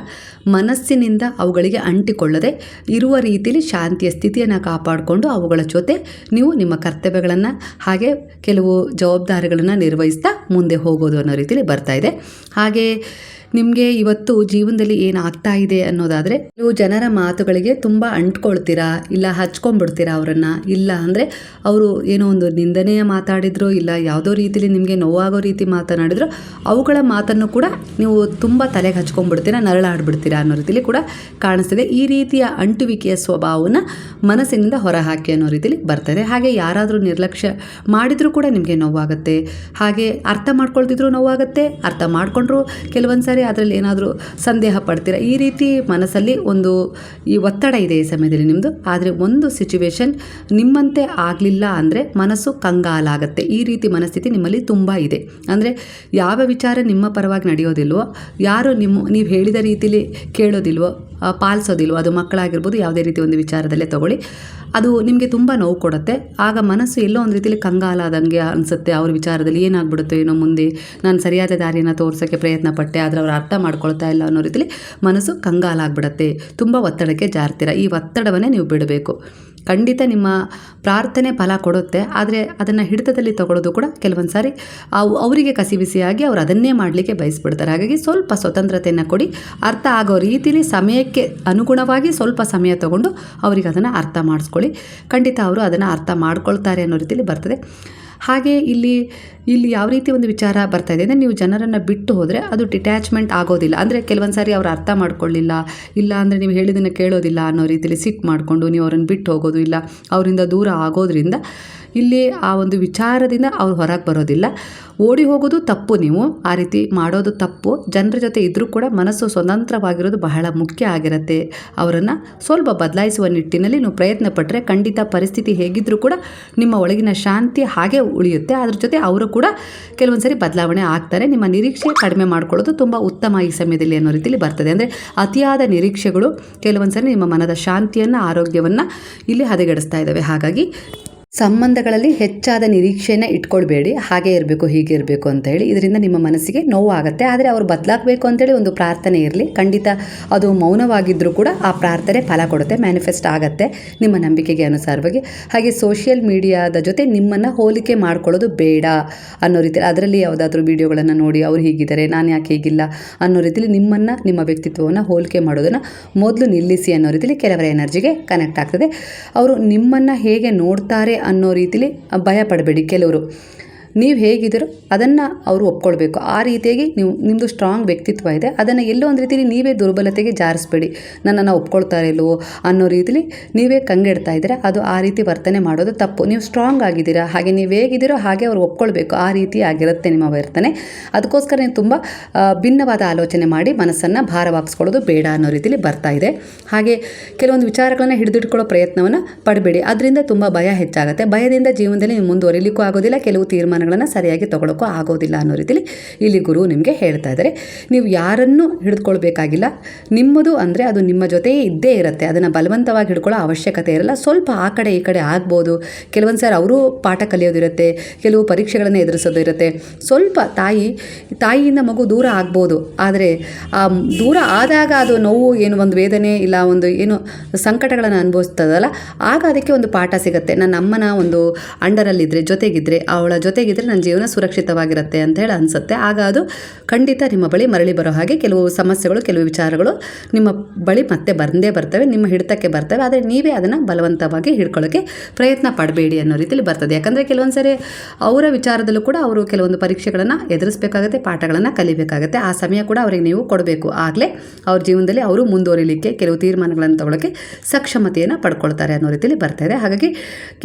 ಮನಸ್ಸಿನಿಂದ ಅವುಗಳಿಗೆ ಅಂಟಿಕೊಳ್ಳದೆ ಇರುವ ರೀತಿಯಲ್ಲಿ ಶಾಂತಿಯ ಸ್ಥಿತಿಯನ್ನು ಕಾಪಾಡಿಕೊಂಡು ಅವುಗಳ ಜೊತೆ ನೀವು ನಿಮ್ಮ ಕರ್ತವ್ಯಗಳನ್ನು ಹಾಗೆ ಕೆಲವು ಜವಾಬ್ದಾರಿಗಳನ್ನು ನಿರ್ವಹಿಸ್ತಾ ಮುಂದೆ ಹೋಗೋದು ಅನ್ನೋ ರೀತಿಯಲ್ಲಿ ಬರ್ತಾ ಇದೆ. ಹಾಗೆ ನಿಮಗೆ ಇವತ್ತು ಜೀವನದಲ್ಲಿ ಏನಾಗ್ತಾ ಇದೆ ಅನ್ನೋದಾದರೆ, ನೀವು ಜನರ ಮಾತುಗಳಿಗೆ ತುಂಬ ಅಂಟ್ಕೊಳ್ತೀರಾ, ಇಲ್ಲ ಹಚ್ಕೊಂಡ್ಬಿಡ್ತೀರಾ ಅವರನ್ನು. ಇಲ್ಲ ಅಂದರೆ ಅವರು ಏನೋ ಒಂದು ನಿಂದನೆಯ ಮಾತಾಡಿದ್ರು, ಇಲ್ಲ ಯಾವುದೋ ರೀತಿಯಲ್ಲಿ ನಿಮಗೆ ನೋವಾಗೋ ರೀತಿ ಮಾತನಾಡಿದ್ರು, ಅವುಗಳ ಮಾತನ್ನು ಕೂಡ ನೀವು ತುಂಬ ತಲೆಗೆ ಹಚ್ಕೊಂಡ್ಬಿಡ್ತೀರಾ, ನರಳಾಡ್ಬಿಡ್ತೀರಾ ಅನ್ನೋ ರೀತಿಯಲ್ಲಿ ಕೂಡ ಕಾಣಿಸ್ತಿದೆ. ಈ ರೀತಿಯ ಅಂಟುವಿಕೆಯ ಸ್ವಭಾವವನ್ನು ಮನಸ್ಸಿನಿಂದ ಹೊರಹಾಕಿ ಅನ್ನೋ ರೀತಿಯಲ್ಲಿ ಬರ್ತದೆ. ಹಾಗೆ ಯಾರಾದರೂ ನಿರ್ಲಕ್ಷ್ಯ ಮಾಡಿದರೂ ಕೂಡ ನಿಮಗೆ ನೋವಾಗುತ್ತೆ, ಹಾಗೆ ಅರ್ಥ ಮಾಡ್ಕೊಳ್ತಿದ್ರು ನೋವಾಗುತ್ತೆ, ಅರ್ಥ ಮಾಡಿಕೊಂಡ್ರು ಕೆಲವೊಂದು ಸಾರಿ ಅದರಲ್ಲಿ ಏನಾದರೂ ಸಂದೇಹ ಪಡ್ತೀರಾ. ಈ ರೀತಿ ಮನಸ್ಸಲ್ಲಿ ಒಂದು ಈ ಒತ್ತಡ ಇದೆ ಈ ಸಮಯದಲ್ಲಿ ನಿಮ್ಮದು. ಆದರೆ ಒಂದು ಸಿಚುವೇಶನ್ ನಿಮ್ಮಂತೆ ಆಗಲಿಲ್ಲ ಅಂದರೆ ಮನಸ್ಸು ಕಂಗಾಲಾಗುತ್ತೆ. ಈ ರೀತಿ ಮನಸ್ಥಿತಿ ನಿಮ್ಮಲ್ಲಿ ತುಂಬ ಇದೆ. ಅಂದರೆ ಯಾವ ವಿಚಾರ ನಿಮ್ಮ ಪರವಾಗಿ ನಡೆಯೋದಿಲ್ವೋ, ಯಾರು ನೀವು ಹೇಳಿದ ರೀತಿಲಿ ಕೇಳೋದಿಲ್ವೋ, ಪಾಲಿಸೋದಿಲ್ವೋ, ಅದು ಮಕ್ಕಳಾಗಿರ್ಬೋದು, ಯಾವುದೇ ರೀತಿ ಒಂದು ವಿಚಾರದಲ್ಲೇ ತಗೊಳ್ಳಿ, ಅದು ನಿಮಗೆ ತುಂಬ ನೋವು ಕೊಡುತ್ತೆ. ಆಗ ಮನಸ್ಸು ಎಲ್ಲೋ ಒಂದು ರೀತಿಯಲ್ಲಿ ಕಂಗಾಲಾದಂಗೆ ಅನಿಸುತ್ತೆ. ಅವ್ರ ವಿಚಾರದಲ್ಲಿ ಏನಾಗ್ಬಿಡುತ್ತೋ ಏನೋ, ಮುಂದೆ ನಾನು ಸರಿಯಾದ ದಾರಿಯನ್ನು ತೋರಿಸೋಕ್ಕೆ ಪ್ರಯತ್ನ ಪಟ್ಟೆ, ಆದರೆ ಅವ್ರು ಅರ್ಥ ಮಾಡ್ಕೊಳ್ತಾ ಇಲ್ಲ ಅನ್ನೋ ರೀತಿಯಲ್ಲಿ ಮನಸ್ಸು ಕಂಗಾಲಾಗ್ಬಿಡುತ್ತೆ. ತುಂಬ ಒತ್ತಡಕ್ಕೆ ಜಾರ್ತೀರ. ಈ ಒತ್ತಡವನ್ನೇ ನೀವು ಬಿಡಬೇಕು. ಖಂಡಿತ ನಿಮ್ಮ ಪ್ರಾರ್ಥನೆ ಫಲ ಕೊಡುತ್ತೆ. ಆದರೆ ಅದನ್ನು ಹಿಡಿತದಲ್ಲಿ ತಗೊಳ್ಳೋದು ಕೂಡ ಕೆಲವೊಂದು ಸಾರಿ ಅವರಿಗೆ ಕಸಿವಿಸಿಯಾಗಿ ಅವರು ಅದನ್ನೇ ಮಾಡಲಿಕ್ಕೆ ಬಯಸ್ಬಿಡ್ತಾರೆ. ಹಾಗಾಗಿ ಸ್ವಲ್ಪ ಸ್ವತಂತ್ರತೆಯನ್ನು ಕೊಡಿ. ಅರ್ಥ ಆಗೋ ರೀತಿಲಿ ಸಮಯಕ್ಕೆ ಅನುಗುಣವಾಗಿ ಸ್ವಲ್ಪ ಸಮಯ ತಗೊಂಡು ಅವರಿಗೆ ಅದನ್ನು ಅರ್ಥ ಮಾಡಿಸ್ಕೊಳ್ಳಿ. ಖಂಡಿತ ಅವರು ಅದನ್ನು ಅರ್ಥ ಮಾಡ್ಕೊಳ್ತಾರೆ ಅನ್ನೋ ರೀತಿಯಲ್ಲಿ ಬರ್ತದೆ. ಹಾಗೆ ಇಲ್ಲಿ ಯಾವ ರೀತಿ ಒಂದು ವಿಚಾರ ಬರ್ತಾ ಇದೆ ಅಂದರೆ, ನೀವು ಜನರನ್ನು ಬಿಟ್ಟು ಹೋದರೆ ಅದು ಡಿಟ್ಯಾಚ್ಮೆಂಟ್ ಆಗೋದಿಲ್ಲ. ಅಂದರೆ ಕೆಲವೊಂದು ಸಾರಿ ಅವ್ರು ಅರ್ಥ ಮಾಡ್ಕೊಳ್ಳಿಲ್ಲ, ಇಲ್ಲ ಅಂದರೆ ನೀವು ಹೇಳಿದ್ದನ್ನು ಕೇಳೋದಿಲ್ಲ ಅನ್ನೋ ರೀತಿಯಲ್ಲಿ ಸಿಟ್ಟು ಮಾಡಿಕೊಂಡು ನೀವು ಅವರನ್ನು ಬಿಟ್ಟು ಹೋಗೋದು, ಇಲ್ಲ ಅವರಿಂದ ದೂರ ಆಗೋದ್ರಿಂದ ಇಲ್ಲಿ ಆ ಒಂದು ವಿಚಾರದಿಂದ ಅವ್ರು ಹೊರಗೆ ಬರೋದಿಲ್ಲ. ಓಡಿ ಹೋಗೋದು ತಪ್ಪು, ನೀವು ಆ ರೀತಿ ಮಾಡೋದು ತಪ್ಪು. ಜನರ ಜೊತೆ ಇದ್ದರೂ ಕೂಡ ಮನಸ್ಸು ಸ್ವತಂತ್ರವಾಗಿರೋದು ಬಹಳ ಮುಖ್ಯ ಆಗಿರುತ್ತೆ. ಅವರನ್ನು ಸ್ವಲ್ಪ ಬದಲಾಯಿಸುವ ನಿಟ್ಟಿನಲ್ಲಿ ನೀವು ಪ್ರಯತ್ನ ಪಟ್ಟರೆ ಖಂಡಿತ ಪರಿಸ್ಥಿತಿ ಹೇಗಿದ್ದರೂ ಕೂಡ ನಿಮ್ಮ ಒಳಗಿನ ಶಾಂತಿ ಹಾಗೆ ಉಳಿಯುತ್ತೆ. ಅದ್ರ ಜೊತೆ ಅವರು ಕೂಡ ಕೆಲವೊಂದು ಸರಿ ಬದಲಾವಣೆ ಆಗ್ತಾರೆ. ನಿಮ್ಮ ನಿರೀಕ್ಷೆ ಕಡಿಮೆ ಮಾಡ್ಕೊಳ್ಳೋದು ತುಂಬ ಉತ್ತಮ ಈ ಸಮಯದಲ್ಲಿ ಅನ್ನೋ ರೀತಿಯಲ್ಲಿ ಬರ್ತದೆ. ಅಂದರೆ ಅತಿಯಾದ ನಿರೀಕ್ಷೆಗಳು ಕೆಲವೊಂದು ಸರಿ ನಿಮ್ಮ ಮನದ ಶಾಂತಿಯನ್ನು, ಆರೋಗ್ಯವನ್ನು ಇಲ್ಲಿ ಹದಗೆಡಿಸ್ತಾ ಇದ್ದಾವೆ. ಹಾಗಾಗಿ ಸಂಬಂಧಗಳಲ್ಲಿ ಹೆಚ್ಚಾದ ನಿರೀಕ್ಷೆಯನ್ನು ಇಟ್ಕೊಳ್ಬೇಡಿ. ಹಾಗೆ ಇರಬೇಕು, ಹೀಗೆ ಇರಬೇಕು ಅಂತ ಹೇಳಿ. ಇದರಿಂದ ನಿಮ್ಮ ಮನಸ್ಸಿಗೆ ನೋವು ಆಗುತ್ತೆ. ಆದರೆ ಅವರು ಬದಲಾಗಬೇಕು ಅಂತೇಳಿ ಒಂದು ಪ್ರಾರ್ಥನೆ ಇರಲಿ. ಖಂಡಿತ ಅದು ಮೌನವಾಗಿದ್ದರೂ ಕೂಡ ಆ ಪ್ರಾರ್ಥನೆ ಫಲ ಕೊಡುತ್ತೆ, ಮ್ಯಾನಿಫೆಸ್ಟ್ ಆಗುತ್ತೆ ನಿಮ್ಮ ನಂಬಿಕೆಗೆ ಅನುಸಾರವಾಗಿ. ಹಾಗೆ ಸೋಷಿಯಲ್ ಮೀಡಿಯಾದ ಜೊತೆ ನಿಮ್ಮನ್ನು ಹೋಲಿಕೆ ಮಾಡ್ಕೊಳ್ಳೋದು ಬೇಡ ಅನ್ನೋ ರೀತಿಯಲ್ಲಿ, ಅದರಲ್ಲಿ ಯಾವುದಾದ್ರೂ ವಿಡಿಯೋಗಳನ್ನು ನೋಡಿ ಅವ್ರು ಹೀಗಿದ್ದಾರೆ, ನಾನು ಯಾಕೆ ಹೀಗಿಲ್ಲ ಅನ್ನೋ ರೀತಿಯಲ್ಲಿ ನಿಮ್ಮನ್ನು, ನಿಮ್ಮ ವ್ಯಕ್ತಿತ್ವವನ್ನು ಹೋಲಿಕೆ ಮಾಡೋದನ್ನು ಮೊದಲು ನಿಲ್ಲಿಸಿ ಅನ್ನೋ ರೀತಿಯಲ್ಲಿ ಕೆಲವರ ಎನರ್ಜಿಗೆ ಕನೆಕ್ಟ್ ಆಗ್ತದೆ. ಅವರು ನಿಮ್ಮನ್ನು ಹೇಗೆ ನೋಡ್ತಾರೆ ಅನ್ನೋ ರೀತಿಲಿ ಭಯ ಪಡಬೇಡಿ. ಕೆಲವರು ನೀವು ಹೇಗಿದ್ದೀರೋ ಅದನ್ನು ಅವರು ಒಪ್ಕೊಳ್ಬೇಕು. ಆ ರೀತಿಯಾಗಿ ನಿಮ್ಮದು ಸ್ಟ್ರಾಂಗ್ ವ್ಯಕ್ತಿತ್ವ ಇದೆ, ಅದನ್ನು ಎಲ್ಲೋ ಒಂದು ರೀತಿಯಲ್ಲಿ ನೀವೇ ದುರ್ಬಲತೆಗೆ ಜಾರಿಸ್ಬೇಡಿ. ನನ್ನನ್ನು ಒಪ್ಕೊಳ್ತಾರೆ ಇಲ್ವೋ ಅನ್ನೋ ರೀತಿಲಿ ನೀವೇ ಕಂಗೆಡ್ತಾ ಇದ್ದೀರಾ, ಅದು ಆ ರೀತಿ ವರ್ತನೆ ಮಾಡೋದು ತಪ್ಪು. ನೀವು ಸ್ಟ್ರಾಂಗ್ ಆಗಿದ್ದೀರಾ, ಹಾಗೆ ನೀವು ಹೇಗಿದ್ದೀರೋ ಹಾಗೆ ಅವ್ರು ಒಪ್ಕೊಳ್ಬೇಕು. ಆ ರೀತಿ ಆಗಿರುತ್ತೆ ನಿಮ್ಮ ವರ್ತನೆ. ಅದಕ್ಕೋಸ್ಕರ ನೀವು ತುಂಬ ಭಿನ್ನವಾದ ಆಲೋಚನೆ ಮಾಡಿ ಮನಸ್ಸನ್ನು ಭಾರವಾಗಿಸ್ಕೊಳ್ಳೋದು ಬೇಡ ಅನ್ನೋ ರೀತಿಲಿ ಬರ್ತಾ ಇದೆ. ಹಾಗೆ ಕೆಲವೊಂದು ವಿಚಾರಗಳನ್ನು ಹಿಡಿದಿಟ್ಕೊಳ್ಳೋ ಪ್ರಯತ್ನವನ್ನು ಪಡಬೇಡಿ. ಅದರಿಂದ ತುಂಬ ಭಯ ಹೆಚ್ಚಾಗುತ್ತೆ. ಭಯದಿಂದ ಜೀವನದಲ್ಲಿ ನೀವು ಮುಂದುವರಿಲಿಕ್ಕೂ ಆಗೋದಿಲ್ಲ, ಕೆಲವು ತೀರ್ಮಾನಗಳನ್ನು ಸರಿಯಾಗಿ ತಗೊಳ್ಳೋಕ್ಕೂ ಆಗೋದಿಲ್ಲ ಅನ್ನೋ ರೀತಿಲಿ ಇಲ್ಲಿ ಗುರು ನಿಮಗೆ ಹೇಳ್ತಾ ಇದ್ದಾರೆ. ನೀವು ಯಾರನ್ನು ಹಿಡಿದುಕೊಳ್ಬೇಕಾಗಿಲ್ಲ. ನಿಮ್ಮದು ಅಂದರೆ ಅದು ನಿಮ್ಮ ಜೊತೆಯೇ ಇದ್ದೇ ಇರುತ್ತೆ. ಅದನ್ನು ಬಲವಂತವಾಗಿ ಹಿಡ್ಕೊಳ್ಳೋ ಅವಶ್ಯಕತೆ ಇರಲ್ಲ. ಸ್ವಲ್ಪ ಆ ಕಡೆ ಈ ಕಡೆ ಆಗ್ಬೋದು. ಕೆಲವೊಂದು ಸಾರಿ ಅವರು ಪಾಠ ಕಲಿಯೋದಿರುತ್ತೆ, ಕೆಲವು ಪರೀಕ್ಷೆಗಳನ್ನು ಎದುರಿಸೋದು ಇರುತ್ತೆ. ಸ್ವಲ್ಪ ತಾಯಿಯಿಂದ ಮಗು ದೂರ ಆಗ್ಬೋದು. ಆದರೆ ಆ ದೂರ ಆದಾಗ ಅದು ನೋವು, ಏನು ಒಂದು ವೇದನೆ, ಇಲ್ಲ ಒಂದು ಏನು ಸಂಕಟಗಳನ್ನು ಅನುಭವಿಸ್ತದಲ್ಲ, ಆಗ ಅದಕ್ಕೆ ಒಂದು ಪಾಠ ಸಿಗುತ್ತೆ. ನನ್ನ ಅಮ್ಮನ ಒಂದು ಅಂಡರಲ್ಲಿದ್ದರೆ, ಜೊತೆಗಿದ್ದರೆ, ಅವಳ ಜೊತೆಗಿದ್ದರೆ ನನ್ನ ಜೀವನ ಸುರಕ್ಷಿತವಾಗಿರುತ್ತೆ ಅಂತ ಹೇಳಿ ಅನಿಸುತ್ತೆ. ಆಗ ಅದು ಖಂಡಿತ ನಿಮ್ಮ ಬಳಿ ಮರಳಿ ಬರೋ ಹಾಗೆ ಕೆಲವು ಸಮಸ್ಯೆಗಳು, ಕೆಲವು ವಿಚಾರಗಳು ನಿಮ್ಮ ಬಳಿ ಮತ್ತೆ ಬಂದೇ ಬರ್ತವೆ, ನಿಮ್ಮ ಹಿಡಿತಕ್ಕೆ ಬರ್ತವೆ. ಆದರೆ ನೀವೇ ಅದನ್ನು ಬಲವಂತವಾಗಿ ಹಿಡ್ಕೊಳ್ಳೋಕ್ಕೆ ಪ್ರಯತ್ನ ಪಡಬೇಡಿ ಅನ್ನೋ ರೀತಿಯಲ್ಲಿ ಬರ್ತದೆ. ಯಾಕಂದರೆ ಕೆಲವೊಂದು ಸರಿ ಅವರ ವಿಚಾರದಲ್ಲೂ ಕೂಡ ಅವರು ಕೆಲವೊಂದು ಪರೀಕ್ಷೆಗಳನ್ನು ಎದುರಿಸಬೇಕಾಗುತ್ತೆ, ಪಾಠಗಳನ್ನು ಕಲಿಬೇಕಾಗುತ್ತೆ. ಆ ಸಮಯ ಕೂಡ ಅವರಿಗೆ ನೀವು ಕೊಡಬೇಕು. ಆಗಲೇ ಅವ್ರ ಜೀವನದಲ್ಲಿ ಅವರು ಮುಂದುವರಿಲಿಕ್ಕೆ, ಕೆಲವು ತೀರ್ಮಾನಗಳನ್ನು ತಗೊಳ್ಳೋಕ್ಕೆ ಸಕ್ಷಮತೆಯನ್ನು ಪಡ್ಕೊಳ್ತಾರೆ ಅನ್ನೋ ರೀತಿಯಲ್ಲಿ ಬರ್ತಾಯಿದೆ. ಹಾಗಾಗಿ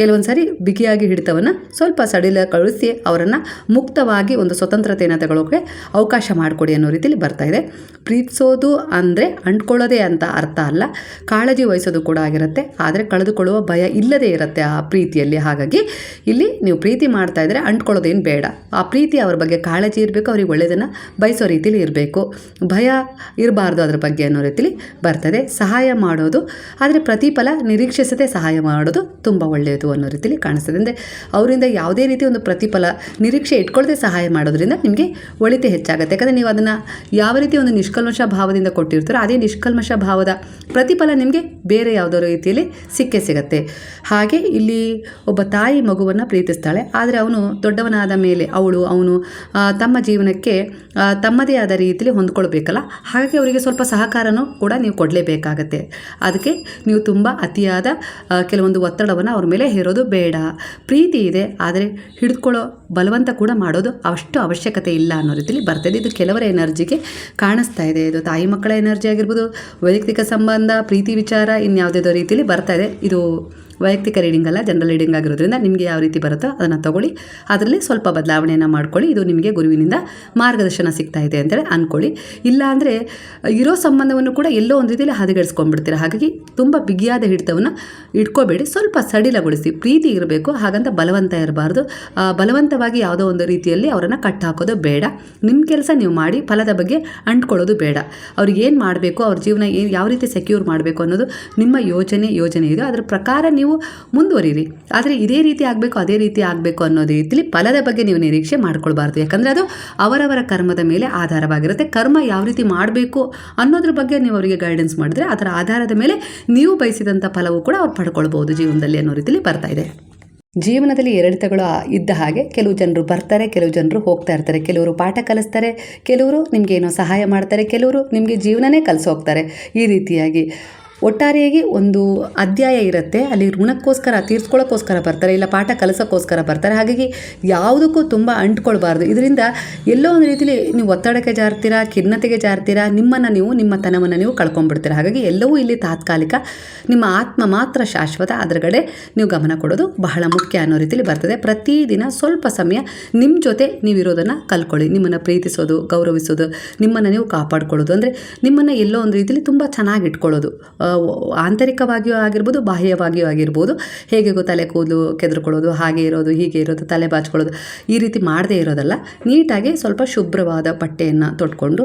ಕೆಲವೊಂದು ಸಾರಿ ಬಿಗಿಯಾಗಿ ಹಿಡಿತವನ್ನು ಸ್ವಲ್ಪ ಸಡಿಲಗೊಳಿಸಿ ಅವರನ್ನು ಮುಕ್ತವಾಗಿ ಒಂದು ಸ್ವತಂತ್ರತೆಯನ್ನು ತಗೊಳ್ಳೋಕ್ಕೆ ಅವಕಾಶ ಮಾಡಿಕೊಡಿ ಅನ್ನೋ ರೀತಿಯಲ್ಲಿ ಬರ್ತಾ ಇದೆ. ಪ್ರೀತಿಸೋದು ಅಂದರೆ ಅಂಟ್ಕೊಳ್ಳೋದೇ ಅಂತ ಅರ್ಥ ಅಲ್ಲ, ಕಾಳಜಿ ವಹಿಸೋದು ಕೂಡ ಆಗಿರುತ್ತೆ. ಆದರೆ ಕಳೆದುಕೊಳ್ಳುವ ಭಯ ಇಲ್ಲದೇ ಇರುತ್ತೆ ಆ ಪ್ರೀತಿಯಲ್ಲಿ. ಹಾಗಾಗಿ ಇಲ್ಲಿ ನೀವು ಪ್ರೀತಿ ಮಾಡ್ತಾ ಇದ್ದರೆ ಅಂಟ್ಕೊಳ್ಳೋದೇನು ಬೇಡ. ಆ ಪ್ರೀತಿ ಅವ್ರ ಬಗ್ಗೆ ಕಾಳಜಿ ಇರಬೇಕು, ಅವ್ರಿಗೆ ಒಳ್ಳೆಯದನ್ನು ಬಯಸೋ ರೀತಿಲಿ ಇರಬೇಕು, ಭಯ ಇರಬಾರ್ದು ಅದ್ರ ಬಗ್ಗೆ ಅನ್ನೋ ರೀತಿಲಿ ಬರ್ತದೆ. ಸಹಾಯ ಮಾಡೋದು, ಆದರೆ ಪ್ರತಿಫಲ ನಿರೀಕ್ಷಿಸದೆ ಸಹಾಯ ಮಾಡೋದು ತುಂಬ ಒಳ್ಳೆಯದು ಅನ್ನೋ ರೀತಿಲಿ ಕಾಣಿಸ್ತದೆ. ಅಂದರೆ ಅವರಿಂದ ಯಾವುದೇ ರೀತಿ ಒಂದು ಪ್ರತಿಫಲ ನಿರೀಕ್ಷೆ ಇಟ್ಕೊಳ್ಳದೆ ಸಹಾಯ ಮಾಡೋದ್ರಿಂದ ನಿಮಗೆ ಒಳಿತೆ ಹೆಚ್ಚಾಗುತ್ತೆ. ಯಾಕಂದರೆ ನೀವು ಅದನ್ನು ಯಾವ ರೀತಿ ಒಂದು ನಿಷ್ಕಲ್ಮಶ ಭಾವದಿಂದ ಕೊಟ್ಟಿರ್ತೀರೋ ಅದೇ ನಿಷ್ಕಲ್ಮಶ ಭಾವದ ಪ್ರತಿಫಲ ನಿಮಗೆ ಬೇರೆ ಯಾವುದೋ ರೀತಿಯಲ್ಲಿ ಸಿಗುತ್ತೆ. ಹಾಗೆ ಇಲ್ಲಿ ಒಬ್ಬ ತಾಯಿ ಮಗುವನ್ನು ಪ್ರೀತಿಸ್ತಾಳೆ, ಆದರೆ ಅವನು ದೊಡ್ಡವನಾದ ಮೇಲೆ ಅವನು ತಮ್ಮ ಜೀವನಕ್ಕೆ ತಮ್ಮದೇ ಆದ ರೀತಿಯಲ್ಲಿ ಹೊಂದ್ಕೊಳ್ಬೇಕಲ್ಲ. ಹಾಗಾಗಿ ಅವರಿಗೆ ಸ್ವಲ್ಪ ಸಹಕಾರನೂ ಕೂಡ ನೀವು ಕೊಡಲೇಬೇಕಾಗತ್ತೆ. ಅದಕ್ಕೆ ನೀವು ತುಂಬ ಅತಿಯಾದ ಕೆಲವೊಂದು ಒತ್ತಡವನ್ನು ಅವ್ರ ಮೇಲೆ ಹೇರೋದು ಬೇಡ. ಪ್ರೀತಿ ಇದೆ, ಆದರೆ ಹಿಡಿದುಕೊಳ್ಳೋ ಬಲವಂತ ಕೂಡ ಮಾಡೋದು ಅಷ್ಟು ಅವಶ್ಯಕತೆ ಇಲ್ಲ ಅನ್ನೋ ರೀತಿಯಲ್ಲಿ ಬರ್ತದೆ. ಇದು ಕೆಲವರ ಎನರ್ಜಿಗೆ ಕಾಣಿಸ್ತಾ ಇದೆ. ಇದು ತಾಯಿ ಮಕ್ಕಳ ಎನರ್ಜಿ ಆಗಿರ್ಬೋದು, ವೈಯಕ್ತಿಕ ಸಂಬಂಧ, ಪ್ರೀತಿ ವಿಚಾರ, ಇನ್ಯಾವುದಾದ್ರೂ ರೀತಿಯಲ್ಲಿ ಬರ್ತಾ ಇದೆ. ಇದು ವೈಯಕ್ತಿಕ ರೀಡಿಂಗ್ ಅಲ್ಲ, ಜನರಲ್ ರೀಡಿಂಗ್ ಆಗಿರೋದ್ರಿಂದ ನಿಮಗೆ ಯಾವ ರೀತಿ ಬರುತ್ತೋ ಅದನ್ನು ತಗೊಳ್ಳಿ, ಅದರಲ್ಲಿ ಸ್ವಲ್ಪ ಬದಲಾವಣೆಯನ್ನು ಮಾಡ್ಕೊಳ್ಳಿ. ಇದು ನಿಮಗೆ ಗುರುವಿನಿಂದ ಮಾರ್ಗದರ್ಶನ ಸಿಗ್ತಾ ಇದೆ ಅಂತೇಳಿ ಅಂದ್ಕೊಳ್ಳಿ. ಇಲ್ಲ ಅಂದರೆ ಇರೋ ಸಂಬಂಧವನ್ನು ಕೂಡ ಎಲ್ಲೋ ಒಂದು ರೀತಿಯಲ್ಲಿ ಹದಗೆಡಿಸ್ಕೊಂಡ್ಬಿಡ್ತೀರ. ಹಾಗಾಗಿ ತುಂಬ ಬಿಗಿಯಾದ ಹಿಡಿತವನ್ನು ಇಟ್ಕೋಬೇಡಿ, ಸ್ವಲ್ಪ ಸಡಿಲಗೊಳಿಸಿ. ಪ್ರೀತಿ ಇರಬೇಕು, ಹಾಗಂತ ಬಲವಂತ ಇರಬಾರ್ದು. ಬಲವಂತವಾಗಿ ಅನವಸರವಾಗಿ ಯಾವುದೋ ಒಂದು ರೀತಿಯಲ್ಲಿ ಅವರನ್ನು ಕಟ್ಟಾಕೋದು ಬೇಡ. ನಿಮ್ಮ ಕೆಲಸ ನೀವು ಮಾಡಿ ಫಲದ ಬಗ್ಗೆ ಅಂಟ್ಕೊಳ್ಳೋದು ಬೇಡ. ಅವ್ರಿಗೆ ಏನು ಮಾಡಬೇಕು, ಅವ್ರ ಜೀವನ ಯಾವ ರೀತಿ ಸೆಕ್ಯೂರ್ ಮಾಡಬೇಕು ಅನ್ನೋದು ನಿಮ್ಮ ಯೋಜನೆ ಇದೆ. ಅದರ ಪ್ರಕಾರ ನೀವು ಮುಂದುವರಿರಿ. ಆದರೆ ಇದೇ ರೀತಿ ಆಗಬೇಕು ಅದೇ ರೀತಿ ಆಗಬೇಕು ಅನ್ನೋ ರೀತಿಯಲ್ಲಿ ಫಲದ ಬಗ್ಗೆ ನೀವು ನಿರೀಕ್ಷೆ ಮಾಡ್ಕೊಳ್ಬಾರ್ದು. ಯಾಕಂದರೆ ಅದು ಅವರವರ ಕರ್ಮದ ಮೇಲೆ ಆಧಾರವಾಗಿರುತ್ತೆ. ಕರ್ಮ ಯಾವ ರೀತಿ ಮಾಡಬೇಕು ಅನ್ನೋದ್ರ ಬಗ್ಗೆ ನೀವು ಅವರಿಗೆ ಗೈಡೆನ್ಸ್ ಮಾಡಿದ್ರೆ ಅದರ ಆಧಾರದ ಮೇಲೆ ನೀವು ಬಯಸಿದಂಥ ಫಲವೂ ಕೂಡ ಅವ್ರು ಪಡ್ಕೊಳ್ಬೋದು ಜೀವನದಲ್ಲಿ ಅನ್ನೋ ರೀತಿಯಲ್ಲಿ ಬರ್ತಾ ಇದೆ. ಜೀವನದಲ್ಲಿ ಏರಿಳಿತಗಳು ಇದ್ದ ಹಾಗೆ ಕೆಲವು ಜನರು ಬರ್ತಾರೆ, ಕೆಲವು ಜನರು ಹೋಗ್ತಾ ಇರ್ತಾರೆ. ಕೆಲವರು ಪಾಠ ಕಲಿಸ್ತಾರೆ, ಕೆಲವರು ನಿಮಗೆ ಏನೋ ಸಹಾಯ ಮಾಡ್ತಾರೆ, ಕೆಲವರು ನಿಮಗೆ ಜೀವನನೇ ಕಲಿಸೋಗ್ತಾರೆ. ಈ ರೀತಿಯಾಗಿ ಒಟ್ಟಾರೆಯಾಗಿ ಒಂದು ಅಧ್ಯಾಯ ಇರುತ್ತೆ. ಅಲ್ಲಿ ಋಣಕ್ಕೋಸ್ಕರ ತೀರ್ಸ್ಕೊಳ್ಳೋಕ್ಕೋಸ್ಕರ ಬರ್ತಾರೆ, ಇಲ್ಲ ಪಾಠ ಕಲಿಸೋಕ್ಕೋಸ್ಕರ ಬರ್ತಾರೆ. ಹಾಗಾಗಿ ಯಾವುದಕ್ಕೂ ತುಂಬ ಅಂಟ್ಕೊಳ್ಬಾರ್ದು. ಇದರಿಂದ ಎಲ್ಲೋ ಒಂದು ರೀತಿಯಲ್ಲಿ ನೀವು ಒತ್ತಡಕ್ಕೆ ಜಾರ್ತೀರಾ, ಖಿನ್ನತೆಗೆ ಜಾರ್ತೀರಾ, ನಿಮ್ಮ ತನವನ್ನು ನೀವು ಕಳ್ಕೊಂಡ್ಬಿಡ್ತೀರಾ. ಹಾಗಾಗಿ ಎಲ್ಲವೂ ಇಲ್ಲಿ ತಾತ್ಕಾಲಿಕ, ನಿಮ್ಮ ಆತ್ಮ ಮಾತ್ರ ಶಾಶ್ವತ. ಅದರ ಕಡೆ ನೀವು ಗಮನ ಕೊಡೋದು ಬಹಳ ಮುಖ್ಯ ಅನ್ನೋ ರೀತಿಯಲ್ಲಿ ಬರ್ತದೆ. ಪ್ರತಿದಿನ ಸ್ವಲ್ಪ ಸಮಯ ನಿಮ್ಮ ಜೊತೆ ನೀವಿರೋದನ್ನು ಕಲ್ಕೊಳ್ಳಿ. ನಿಮ್ಮನ್ನು ಪ್ರೀತಿಸೋದು, ಗೌರವಿಸೋದು, ನಿಮ್ಮನ್ನು ನೀವು ಕಾಪಾಡ್ಕೊಳ್ಳೋದು, ಅಂದರೆ ನಿಮ್ಮನ್ನು ಎಲ್ಲೋ ಒಂದು ರೀತಿಯಲ್ಲಿ ತುಂಬ ಚೆನ್ನಾಗಿ ಇಟ್ಕೊಳ್ಳೋದು. ಆಂತರಿಕವಾಗಿಯೂ ಆಗಿರ್ಬೋದು, ಬಾಹ್ಯವಾಗಿಯೂ ಆಗಿರ್ಬೋದು. ಹೇಗೆ ತಲೆ ಕೂದಲು ಕೆದರ್ಕೊಳ್ಳೋದು, ಹಾಗೆ ಇರೋದು, ಹೀಗೆ ಇರೋದು, ತಲೆ ಬಾಚ್ಕೊಳ್ಳೋದು, ಈ ರೀತಿ ಮಾಡದೇ ಇರೋದಲ್ಲ. ನೀಟಾಗಿ ಸ್ವಲ್ಪ ಶುಭ್ರವಾದ ಬಟ್ಟೆಯನ್ನು ತೊಟ್ಕೊಂಡು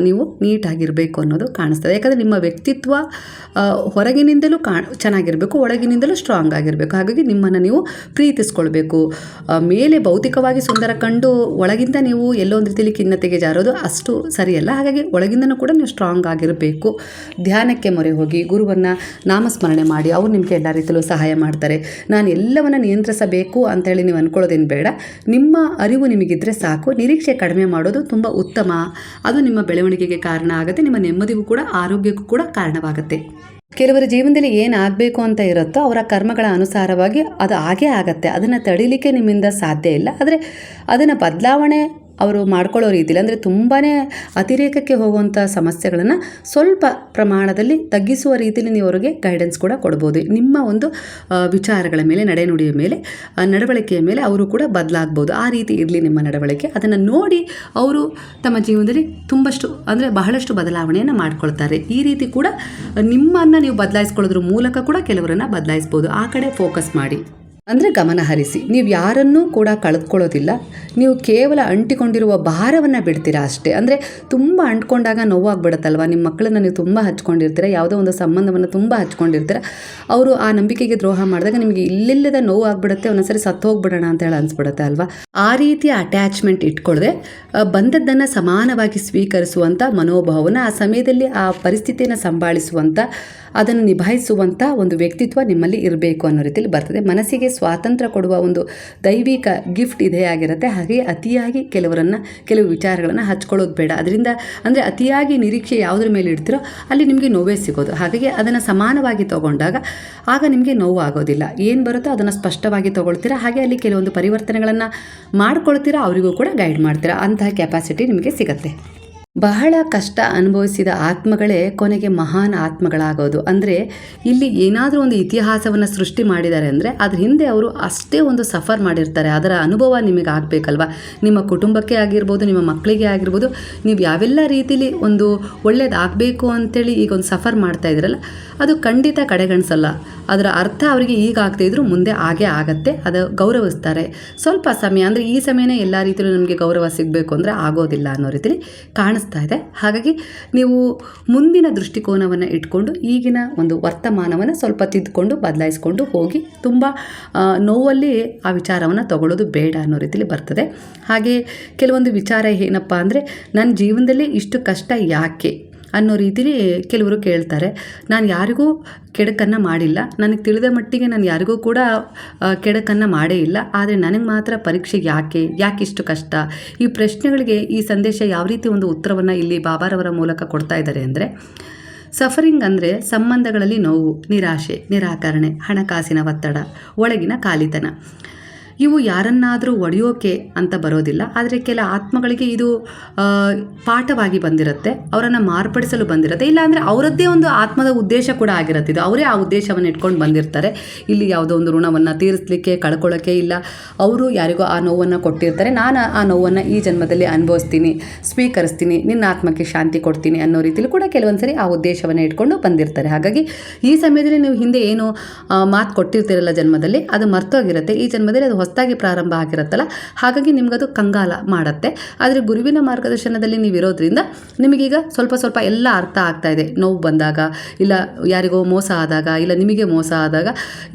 ನೀವು ನೀಟಾಗಿರಬೇಕು ಅನ್ನೋದು ಕಾಣಿಸ್ತದೆ. ಯಾಕಂದರೆ ನಿಮ್ಮ ವ್ಯಕ್ತಿತ್ವ ಹೊರಗಿನಿಂದಲೂ ಚೆನ್ನಾಗಿರಬೇಕು, ಒಳಗಿನಿಂದಲೂ ಸ್ಟ್ರಾಂಗ್ ಆಗಿರಬೇಕು. ಹಾಗಾಗಿ ನಿಮ್ಮನ್ನು ನೀವು ಪ್ರೀತಿಸ್ಕೊಳ್ಬೇಕು. ಮೇಲೆ ಭೌತಿಕವಾಗಿ ಸುಂದರ ಕಂಡು ಒಳಗಿಂದ ನೀವು ಎಲ್ಲೋ ಒಂದು ರೀತಿಯಲ್ಲಿ ಖಿನ್ನತೆಗೆ ಜಾರೋದು ಅಷ್ಟು ಸರಿಯಲ್ಲ. ಹಾಗಾಗಿ ಒಳಗಿಂದನೂ ಕೂಡ ನೀವು ಸ್ಟ್ರಾಂಗ್ ಆಗಿರಬೇಕು. ಧ್ಯಾನಕ್ಕೆ ಮೊರೆ ಹೋಗಿ ಗುರುವನ್ನು ನಾಮಸ್ಮರಣೆ ಮಾಡಿ, ಅವರು ನಿಮಗೆ ಎಲ್ಲ ರೀತಿಯಲ್ಲೂ ಸಹಾಯ ಮಾಡ್ತಾರೆ. ನಾನು ಎಲ್ಲವನ್ನು ನಿಯಂತ್ರಿಸಬೇಕು ಅಂತೇಳಿ ನೀವು ಅಂದ್ಕೊಳ್ಳೋದೇನು ಬೇಡ. ನಿಮ್ಮ ಅರಿವು ನಿಮಗಿದ್ರೆ ಸಾಕು. ನಿರೀಕ್ಷೆ ಕಡಿಮೆ ಮಾಡೋದು ತುಂಬ ಉತ್ತಮ. ಅದು ನಿಮ್ಮ ಬೆಳವಣಿಗೆಗೆ ಕಾರಣ ಆಗುತ್ತೆ, ನಿಮ್ಮ ನೆಮ್ಮದಿಗೂ ಕೂಡ ಆರೋಗ್ಯಕ್ಕೂ ಕೂಡ ಕಾರಣವಾಗುತ್ತೆ. ಕೆಲವರ ಜೀವನದಲ್ಲಿ ಏನಾಗಬೇಕು ಅಂತ ಇರುತ್ತೋ ಅವರ ಕರ್ಮಗಳ ಅನುಸಾರವಾಗಿ ಅದು ಆಗೇ ಆಗತ್ತೆ. ಅದನ್ನು ತಡಿಲಿಕ್ಕೆ ನಿಮ್ಮಿಂದ ಸಾಧ್ಯ ಇಲ್ಲ. ಆದರೆ ಅದನ್ನು ಬದಲಾವಣೆ ಅವರು ಮಾಡ್ಕೊಳ್ಳೋ ರೀತಿಯಲ್ಲಿ, ಅಂದರೆ ತುಂಬಾ ಅತಿರೇಕಕ್ಕೆ ಹೋಗುವಂಥ ಸಮಸ್ಯೆಗಳನ್ನು ಸ್ವಲ್ಪ ಪ್ರಮಾಣದಲ್ಲಿ ತಗ್ಗಿಸುವ ರೀತಿಯಲ್ಲಿ ನೀವು ಅವರಿಗೆ ಗೈಡೆನ್ಸ್ ಕೂಡ ಕೊಡ್ಬೋದು. ನಿಮ್ಮ ಒಂದು ವಿಚಾರಗಳ ಮೇಲೆ, ನಡೆನುಡಿಯ ಮೇಲೆ, ನಡವಳಿಕೆಯ ಮೇಲೆ ಅವರು ಕೂಡ ಬದಲಾಗ್ಬೋದು. ಆ ರೀತಿ ಇರಲಿ ನಿಮ್ಮ ನಡವಳಿಕೆ. ಅದನ್ನು ನೋಡಿ ಅವರು ತಮ್ಮ ಜೀವನದಲ್ಲಿ ಬಹಳಷ್ಟು ಬದಲಾವಣೆಯನ್ನು ಮಾಡ್ಕೊಳ್ತಾರೆ. ಈ ರೀತಿ ಕೂಡ ನಿಮ್ಮನ್ನು ನೀವು ಬದಲಾಯಿಸ್ಕೊಳ್ಳೋದ್ರ ಮೂಲಕ ಕೂಡ ಕೆಲವರನ್ನು ಬದಲಾಯಿಸ್ಬೋದು. ಆ ಕಡೆ ಫೋಕಸ್ ಮಾಡಿ, ಅಂದರೆ ಗಮನ ಹರಿಸಿ. ನೀವು ಯಾರನ್ನೂ ಕೂಡ ಕಳೆದುಕೊಳ್ಳೋದಿಲ್ಲ. ನೀವು ಕೇವಲ ಅಂಟಿಕೊಂಡಿರುವ ಭಾರವನ್ನು ಬಿಡ್ತೀರಾ ಅಷ್ಟೇ. ಅಂದರೆ ತುಂಬ ಅಂಟ್ಕೊಂಡಾಗ ನೋವಾಗ್ಬಿಡುತ್ತಲ್ವ. ನಿಮ್ಮ ಮಕ್ಕಳನ್ನು ನೀವು ತುಂಬ ಹಚ್ಕೊಂಡಿರ್ತೀರ, ಯಾವುದೋ ಒಂದು ಸಂಬಂಧವನ್ನು ತುಂಬ ಹಚ್ಕೊಂಡಿರ್ತೀರ. ಅವರು ಆ ನಂಬಿಕೆಗೆ ದ್ರೋಹ ಮಾಡಿದಾಗ ನಿಮಗೆ ಇಲ್ಲಿಲ್ಲದ ನೋವು ಆಗ್ಬಿಡುತ್ತೆ. ಒಂದೊಂದ್ಸರಿ ಸತ್ತು ಹೋಗ್ಬಿಡೋಣ ಅಂತ ಹೇಳಿ ಅನಿಸ್ಬಿಡುತ್ತೆ ಅಲ್ವಾ. ಆ ರೀತಿಯ ಅಟ್ಯಾಚ್ಮೆಂಟ್ ಇಟ್ಕೊಳ್ಳದೆ ಬಂದದ್ದನ್ನು ಸಮಾನವಾಗಿ ಸ್ವೀಕರಿಸುವಂಥ ಮನೋಭಾವನ, ಆ ಸಮಯದಲ್ಲಿ ಆ ಪರಿಸ್ಥಿತಿಯನ್ನು ಸಂಭಾಳಿಸುವಂಥ, ಅದನ್ನು ನಿಭಾಯಿಸುವಂಥ ಒಂದು ವ್ಯಕ್ತಿತ್ವ ನಿಮ್ಮಲ್ಲಿ ಇರಬೇಕು ಅನ್ನೋ ರೀತಿಯಲ್ಲಿ ಬರ್ತದೆ. ಮನಸ್ಸಿಗೆ ಸ್ವಾತಂತ್ರ್ಯ ಕೊಡುವ ಒಂದು ದೈವಿಕ ಗಿಫ್ಟ್ ಇದೇ ಆಗಿರುತ್ತೆ. ಹಾಗೆ ಅತಿಯಾಗಿ ಕೆಲವು ವಿಚಾರಗಳನ್ನು ಹಚ್ಕೊಳ್ಳೋದು ಬೇಡ. ಅದರಿಂದ ಅಂದರೆ ಅತಿಯಾಗಿ ನಿರೀಕ್ಷೆ ಯಾವುದ್ರ ಮೇಲೆ ಇಡ್ತೀರೋ ಅಲ್ಲಿ ನಿಮಗೆ ನೋವೇ ಸಿಗೋದು. ಹಾಗಾಗಿ ಅದನ್ನು ಸಮಾನವಾಗಿ ತಗೊಂಡಾಗ ಆಗ ನಿಮಗೆ ನೋವು ಆಗೋದಿಲ್ಲ. ಏನು ಬರುತ್ತೋ ಅದನ್ನು ಸ್ಪಷ್ಟವಾಗಿ ತಗೊಳ್ತೀರಾ. ಹಾಗೆ ಅಲ್ಲಿ ಕೆಲವೊಂದು ಪರಿವರ್ತನೆಗಳನ್ನು ಮಾಡ್ಕೊಳ್ತೀರಾ, ಅವರಿಗೂ ಕೂಡ ಗೈಡ್ ಮಾಡ್ತೀರಾ. ಅಂತಹ ಕೆಪಾಸಿಟಿ ನಿಮಗೆ ಸಿಗುತ್ತೆ. ಬಹಳ ಕಷ್ಟ ಅನುಭವಿಸಿದ ಆತ್ಮಗಳೇ ಕೊನೆಗೆ ಮಹಾನ್ ಆತ್ಮಗಳಾಗೋದು. ಅಂದರೆ ಇಲ್ಲಿ ಏನಾದರೂ ಒಂದು ಇತಿಹಾಸವನ್ನು ಸೃಷ್ಟಿ ಮಾಡಿದ್ದಾರೆ ಅಂದರೆ ಅದ್ರ ಹಿಂದೆ ಅವರು ಅಷ್ಟೇ ಒಂದು ಸಫರ್ ಮಾಡಿರ್ತಾರೆ. ಅದರ ಅನುಭವ ನಿಮಗೆ ಆಗಬೇಕಲ್ವ. ನಿಮ್ಮ ಕುಟುಂಬಕ್ಕೆ ಆಗಿರ್ಬೋದು, ನಿಮ್ಮ ಮಕ್ಕಳಿಗೆ ಆಗಿರ್ಬೋದು, ನೀವು ಯಾವೆಲ್ಲ ರೀತಿಲಿ ಒಂದು ಒಳ್ಳೇದಾಗಬೇಕು ಅಂತೇಳಿ ಈಗ ಒಂದು ಸಫರ್ ಮಾಡ್ತಾ ಇದ್ದೀರಲ್ಲ, ಅದು ಖಂಡಿತ ಕಡೆಗಣಿಸಲ್ಲ. ಅದರ ಅರ್ಥ ಅವರಿಗೆ ಈಗ ಆಗ್ತಾಯಿದ್ರು ಮುಂದೆ ಆಗೇ ಆಗತ್ತೆ. ಅದು ಗೌರವಿಸ್ತಾರೆ. ಸ್ವಲ್ಪ ಸಮಯ, ಅಂದರೆ ಈ ಸಮಯನೇ ಎಲ್ಲ ರೀತಿಯಲ್ಲೂ ನಮಗೆ ಗೌರವ ಸಿಗಬೇಕು ಅಂದರೆ ಆಗೋದಿಲ್ಲ ಅನ್ನೋ ರೀತಿಲಿ ಕಾಣಿಸ್ತಾ ಇದೆ. ಹಾಗಾಗಿ ನೀವು ಮುಂದಿನ ದೃಷ್ಟಿಕೋನವನ್ನು ಇಟ್ಕೊಂಡು ಈಗಿನ ಒಂದು ವರ್ತಮಾನವನ್ನು ಸ್ವಲ್ಪ ತಿದ್ದುಕೊಂಡು ಬದಲಾಯಿಸ್ಕೊಂಡು ಹೋಗಿ. ತುಂಬ ನೋವಲ್ಲಿ ಆ ವಿಚಾರವನ್ನು ತಗೊಳ್ಳೋದು ಬೇಡ ಅನ್ನೋ ರೀತಿಲಿ ಬರ್ತದೆ. ಹಾಗೆ ಕೆಲವೊಂದು ವಿಚಾರ ಏನಪ್ಪ ಅಂದರೆ, ನನ್ನ ಜೀವನದಲ್ಲಿ ಇಷ್ಟು ಕಷ್ಟ ಯಾಕೆ ಅನ್ನೋ ರೀತಿಲಿ ಕೆಲವರು ಕೇಳ್ತಾರೆ. ನಾನು ಯಾರಿಗೂ ಕೆಡಕನ್ನು ಮಾಡಿಲ್ಲ, ನನಗೆ ತಿಳಿದ ಮಟ್ಟಿಗೆ ನಾನು ಯಾರಿಗೂ ಕೂಡ ಕೆಡಕನ್ನು ಮಾಡೇ ಇಲ್ಲ. ಆದರೆ ನನಗೆ ಮಾತ್ರ ಪರೀಕ್ಷೆ ಯಾಕೆ ಇಷ್ಟು ಕಷ್ಟ? ಈ ಪ್ರಶ್ನೆಗಳಿಗೆ ಈ ಸಂದೇಶ ಯಾವ ರೀತಿ ಒಂದು ಉತ್ತರವನ್ನು ಇಲ್ಲಿ ಬಾಬಾರವರ ಮೂಲಕ ಕೊಡ್ತಾ ಇದ್ದಾರೆ ಅಂದರೆ, ಸಫರಿಂಗ್ ಅಂದರೆ ಸಂಬಂಧಗಳಲ್ಲಿ ನೋವು, ನಿರಾಶೆ, ನಿರಾಕರಣೆ, ಹಣಕಾಸಿನ ಒತ್ತಡ, ಒಳಗಿನ ಖಾಲಿತನ. ಇವು ಯಾರನ್ನಾದರೂ ಒಡೆಯೋಕೆ ಅಂತ ಬರೋದಿಲ್ಲ. ಆದರೆ ಕೆಲ ಆತ್ಮಗಳಿಗೆ ಇದು ಪಾಠವಾಗಿ ಬಂದಿರುತ್ತೆ, ಅವರನ್ನು ಮಾರ್ಪಡಿಸಲು ಬಂದಿರುತ್ತೆ. ಇಲ್ಲಾಂದರೆ ಅವರದ್ದೇ ಒಂದು ಆತ್ಮದ ಉದ್ದೇಶ ಕೂಡ ಆಗಿರುತ್ತೆ. ಇದು ಅವರೇ ಆ ಉದ್ದೇಶವನ್ನು ಇಟ್ಕೊಂಡು ಬಂದಿರ್ತಾರೆ. ಇಲ್ಲಿ ಯಾವುದೋ ಒಂದು ಋಣವನ್ನು ತೀರಿಸಲಿಕ್ಕೆ, ಕಳ್ಕೊಳ್ಳೋಕ್ಕೆ ಇಲ್ಲ. ಅವರು ಯಾರಿಗೋ ಆ ನೋವನ್ನು ಕೊಟ್ಟಿರ್ತಾರೆ. ನಾನು ಆ ನೋವನ್ನು ಈ ಜನ್ಮದಲ್ಲಿ ಅನುಭವಿಸ್ತೀನಿ, ಸ್ವೀಕರಿಸ್ತೀನಿ, ನಿನ್ನ ಆತ್ಮಕ್ಕೆ ಶಾಂತಿ ಕೊಡ್ತೀನಿ ಅನ್ನೋ ರೀತಿಯಲ್ಲಿ ಕೂಡ ಕೆಲವೊಂದು ಸರಿ ಆ ಉದ್ದೇಶವನ್ನು ಇಟ್ಕೊಂಡು ಬಂದಿರ್ತಾರೆ. ಹಾಗಾಗಿ ಈ ಸಮಯದಲ್ಲಿ ನೀವು ಹಿಂದೆ ಏನು ಮಾತು ಕೊಟ್ಟಿರ್ತೀರಲ್ಲ ಜನ್ಮದಲ್ಲಿ, ಅದು ಮರ್ತೋಗಿರುತ್ತೆ. ಈ ಜನ್ಮದಲ್ಲಿ ಅದು ಹೊಸದಾಗಿ ಪ್ರಾರಂಭ ಆಗಿರುತ್ತಲ್ಲ, ಹಾಗಾಗಿ ನಿಮಗದು ಕಂಗಾಲ ಮಾಡುತ್ತೆ. ಆದರೆ ಗುರುವಿನ ಮಾರ್ಗದರ್ಶನದಲ್ಲಿ ನೀವಿರೋದ್ರಿಂದ ನಿಮಗೀಗ ಸ್ವಲ್ಪ ಸ್ವಲ್ಪ ಎಲ್ಲ ಅರ್ಥ ಆಗ್ತಾ ಇದೆ. ನೋವು ಬಂದಾಗ, ಇಲ್ಲ ಯಾರಿಗೋ ಮೋಸ ಆದಾಗ, ಇಲ್ಲ ನಿಮಗೆ ಮೋಸ ಆದಾಗ,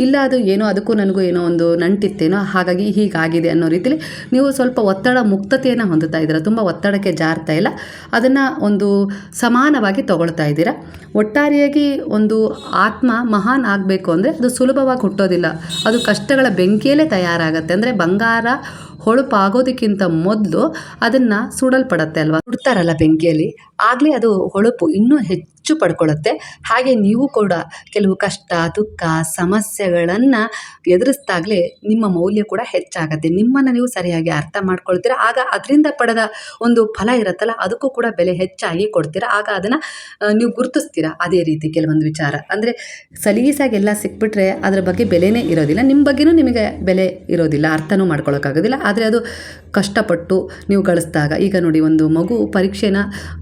ಇಲ್ಲ ಅದು ಏನೋ ಅದಕ್ಕೂ ನನಗೂ ಏನೋ ಒಂದು ನಂಟಿತ್ತೇನೋ ಹಾಗಾಗಿ ಹೀಗಾಗಿದೆ ಅನ್ನೋ ರೀತಿಯಲ್ಲಿ ನೀವು ಸ್ವಲ್ಪ ಒತ್ತಡ ಮುಕ್ತತೆಯನ್ನು ಹೊಂದುತ್ತಾ ಇದ್ದೀರಾ. ತುಂಬ ಒತ್ತಡಕ್ಕೆ ಜಾರ್ತಾ ಇಲ್ಲ, ಅದನ್ನು ಒಂದು ಸಮಾನವಾಗಿ ತಗೊಳ್ತಾ ಇದ್ದೀರಾ. ಒಟ್ಟಾರೆಯಾಗಿ ಒಂದು ಆತ್ಮ ಮಹಾನ್ ಆಗಬೇಕು ಅಂದರೆ ಅದು ಸುಲಭವಾಗಿ ಹುಟ್ಟೋದಿಲ್ಲ, ಅದು ಕಷ್ಟಗಳ ಬೆಂಕಿಯಲ್ಲೇ ತಯಾರಾಗುತ್ತೆ. ಅಂದರೆ ಬಂಗಾರ ಹೊಳಪಾಗೋದಕ್ಕಿಂತ ಮೊದಲು ಅದನ್ನು ಸುಡಲ್ಪಡುತ್ತೆ ಅಲ್ವಾ, ಸುಡ್ತಾರಲ್ಲ ಬೆಂಕಿಯಲ್ಲಿ, ಆಗಲೇ ಅದು ಹೊಳಪು ಇನ್ನೂ ಹೆಚ್ಚು ಪಡ್ಕೊಳ್ಳುತ್ತೆ. ಹಾಗೆ ನೀವು ಕೂಡ ಕೆಲವು ಕಷ್ಟ, ದುಃಖ, ಸಮಸ್ಯೆಗಳನ್ನು ಎದುರಿಸ್ದಾಗಲೇ ನಿಮ್ಮ ಮೌಲ್ಯ ಕೂಡ ಹೆಚ್ಚಾಗುತ್ತೆ. ನಿಮ್ಮನ್ನು ನೀವು ಸರಿಯಾಗಿ ಅರ್ಥ ಮಾಡ್ಕೊಳ್ತೀರ, ಆಗ ಅದರಿಂದ ಪಡೆದ ಒಂದು ಫಲ ಇರುತ್ತಲ್ಲ ಅದಕ್ಕೂ ಕೂಡ ಬೆಲೆ ಹೆಚ್ಚಾಗಿ ಕೊಡ್ತೀರಾ. ಆಗ ಅದನ್ನು ನೀವು ಗುರುತಿಸ್ತೀರಾ. ಅದೇ ರೀತಿ ಕೆಲವೊಂದು ವಿಚಾರ ಅಂದರೆ ಸಲೀಸಾಗಿ ಎಲ್ಲ ಸಿಕ್ಬಿಟ್ರೆ ಅದರ ಬಗ್ಗೆ ಬೆಲೆನೇ ಇರೋದಿಲ್ಲ, ನಿಮ್ಮ ಬಗ್ಗೆನೂ ನಿಮಗೆ ಬೆಲೆ ಇರೋದಿಲ್ಲ, ಅರ್ಥನೂ ಮಾಡ್ಕೊಳ್ಳೋಕ್ಕಾಗೋದಿಲ್ಲ. ಆದರೆ ಅದು ಕಷ್ಟಪಟ್ಟು ನೀವು ಗಳಿಸಿದಾಗ, ಈಗ ನೋಡಿ ಒಂದು ಮಗು ಪರೀಕ್ಷೆನ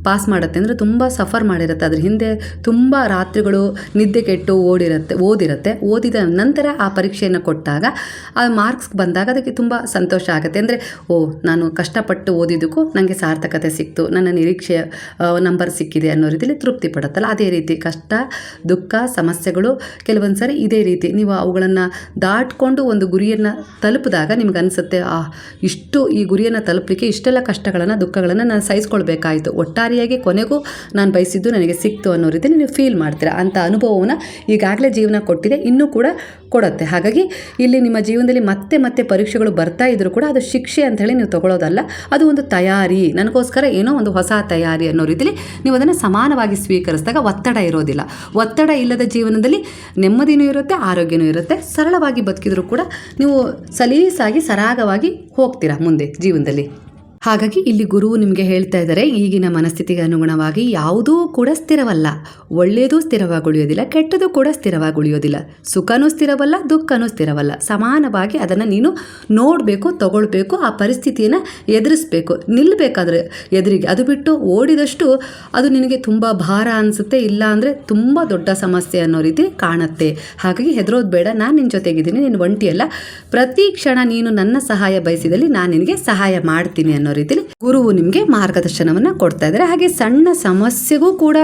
ಪಾಸ್ ಮಾಡುತ್ತೆ ಅಂದರೆ ತುಂಬ ಸಫರ್ ಮಾಡಿರುತ್ತೆ, ಅದ್ರ ಹಿಂದೆ ತುಂಬ ರಾತ್ರಿಗಳು ನಿದ್ದೆ ಕೆಟ್ಟು ಓದಿದ ನಂತರ ಆ ಪರೀಕ್ಷೆಯನ್ನು ಕೊಟ್ಟಾಗ ಆ ಮಾರ್ಕ್ಸ್ ಬಂದಾಗ ಅದಕ್ಕೆ ತುಂಬ ಸಂತೋಷ ಆಗುತ್ತೆ. ಅಂದರೆ ನಾನು ಕಷ್ಟಪಟ್ಟು ಓದಿದ್ದಕ್ಕೂ ನನಗೆ ಸಾರ್ಥಕತೆ ಸಿಕ್ತು, ನನ್ನ ನಿರೀಕ್ಷೆಯ ನಂಬರ್ ಸಿಕ್ಕಿದೆ ಅನ್ನೋ ರೀತಿಯಲ್ಲಿ ತೃಪ್ತಿ ಪಡುತ್ತಲ್ಲ. ಅದೇ ರೀತಿ ಕಷ್ಟ, ದುಃಖ, ಸಮಸ್ಯೆಗಳು ಕೆಲವೊಂದು ಸಾರಿ ಇದೇ ರೀತಿ ನೀವು ಅವುಗಳನ್ನು ದಾಟ್ಕೊಂಡು ಒಂದು ಗುರಿಯನ್ನು ತಲುಪಿದಾಗ ನಿಮ್ಗೆ ಅನಿಸುತ್ತೆ, ಇಷ್ಟು ಈ ಗುರಿಯನ್ನು ತಲುಪಲಿಕ್ಕೆ ಇಷ್ಟೆಲ್ಲ ಕಷ್ಟಗಳನ್ನು, ದುಃಖಗಳನ್ನು ನಾನು ಸಹಿಸ್ಕೊಳ್ಬೇಕಾಯಿತು, ಒಟ್ಟಾರೆಯಾಗಿ ಕೊನೆಗೂ ನಾನು ಬಯಸಿದ್ದು ನನಗೆ ಸಿಕ್ತು ಅನ್ನೋ ರೀತಿಯಲ್ಲಿ ನೀವು ಫೀಲ್ ಮಾಡ್ತೀರಾ. ಅಂಥ ಅನುಭವವನ್ನು ಈಗಾಗಲೇ ಜೀವನ ಕೊಟ್ಟಿದೆ, ಇನ್ನೂ ಕೂಡ ಕೊಡುತ್ತೆ. ಹಾಗಾಗಿ ಇಲ್ಲಿ ನಿಮ್ಮ ಜೀವನದಲ್ಲಿ ಮತ್ತೆ ಮತ್ತೆ ಪರೀಕ್ಷೆಗಳು ಬರ್ತಾ ಇದ್ರೂ ಕೂಡ ಅದು ಶಿಕ್ಷೆ ಅಂತ ಹೇಳಿ ನೀವು ತಗೊಳ್ಳೋದಲ್ಲ, ಅದು ಒಂದು ತಯಾರಿ, ನನಗೋಸ್ಕರ ಏನೋ ಒಂದು ಹೊಸ ತಯಾರಿ ಅನ್ನೋ ರೀತಿಯಲ್ಲಿ ನೀವು ಅದನ್ನು ಸಮಾನವಾಗಿ ಸ್ವೀಕರಿಸಿದಾಗ ಒತ್ತಡ ಇರೋದಿಲ್ಲ. ಒತ್ತಡ ಇಲ್ಲದ ಜೀವನದಲ್ಲಿ ನೆಮ್ಮದಿನೂ ಇರುತ್ತೆ, ಆರೋಗ್ಯನೂ ಇರುತ್ತೆ. ಸರಳವಾಗಿ ಬದುಕಿದ್ರೂ ಕೂಡ ನೀವು ಸಲೀಸಾಗಿ ಸರಾಗವಾಗಿ ಹೋಗ್ತೀರಾ ಮುಂದೆ ಜೀವನದಲ್ಲಿ. ಹಾಗಾಗಿ ಇಲ್ಲಿ ಗುರುವು ನಿಮಗೆ ಹೇಳ್ತಾ ಇದ್ದಾರೆ, ಈಗಿನ ಮನಸ್ಥಿತಿಗೆ ಅನುಗುಣವಾಗಿ ಯಾವುದೂ ಕೂಡ ಸ್ಥಿರವಲ್ಲ. ಒಳ್ಳೆಯದು ಸ್ಥಿರವಾಗಿ ಉಳಿಯೋದಿಲ್ಲ, ಕೆಟ್ಟದ್ದು ಕೂಡ ಸ್ಥಿರವಾಗಿ ಉಳಿಯೋದಿಲ್ಲ. ಸುಖನೂ ಸ್ಥಿರವಲ್ಲ, ದುಃಖನೂ ಸ್ಥಿರವಲ್ಲ. ಸಮಾನವಾಗಿ ಅದನ್ನು ನೀನು ನೋಡಬೇಕು, ತಗೊಳ್ಬೇಕು, ಆ ಪರಿಸ್ಥಿತಿಯನ್ನು ಎದುರಿಸ್ಬೇಕು, ನಿಲ್ಲಬೇಕಾದ್ರೆ ಎದುರಿಗೆ. ಅದು ಬಿಟ್ಟು ಓಡಿದಷ್ಟು ಅದು ನಿನಗೆ ತುಂಬ ಭಾರ ಅನಿಸುತ್ತೆ, ಇಲ್ಲ ಅಂದರೆ ತುಂಬ ದೊಡ್ಡ ಸಮಸ್ಯೆ ಅನ್ನೋ ರೀತಿ ಕಾಣುತ್ತೆ. ಹಾಗಾಗಿ ಹೆದರೋದು ಬೇಡ, ನಾನು ನಿನ್ನ ಜೊತೆಗಿದ್ದೀನಿ, ನೀನು ಒಂಟಿಯಲ್ಲ. ಪ್ರತಿ ಕ್ಷಣ ನೀನು ನನ್ನ ಸಹಾಯ ಬಯಸಿದಲ್ಲಿ ನಾನು ನಿನಗೆ ಸಹಾಯ ಮಾಡ್ತೀನಿ ಅನ್ನೋ ರೀತಿಯಲ್ಲಿ ಗುರುವು ನಿಮಗೆ ಮಾರ್ಗದರ್ಶನವನ್ನು ಕೊಡ್ತಾ ಇದ್ದಾರೆ. ಹಾಗೆ ಸಣ್ಣ ಸಮಸ್ಯೆಗೂ ಕೂಡ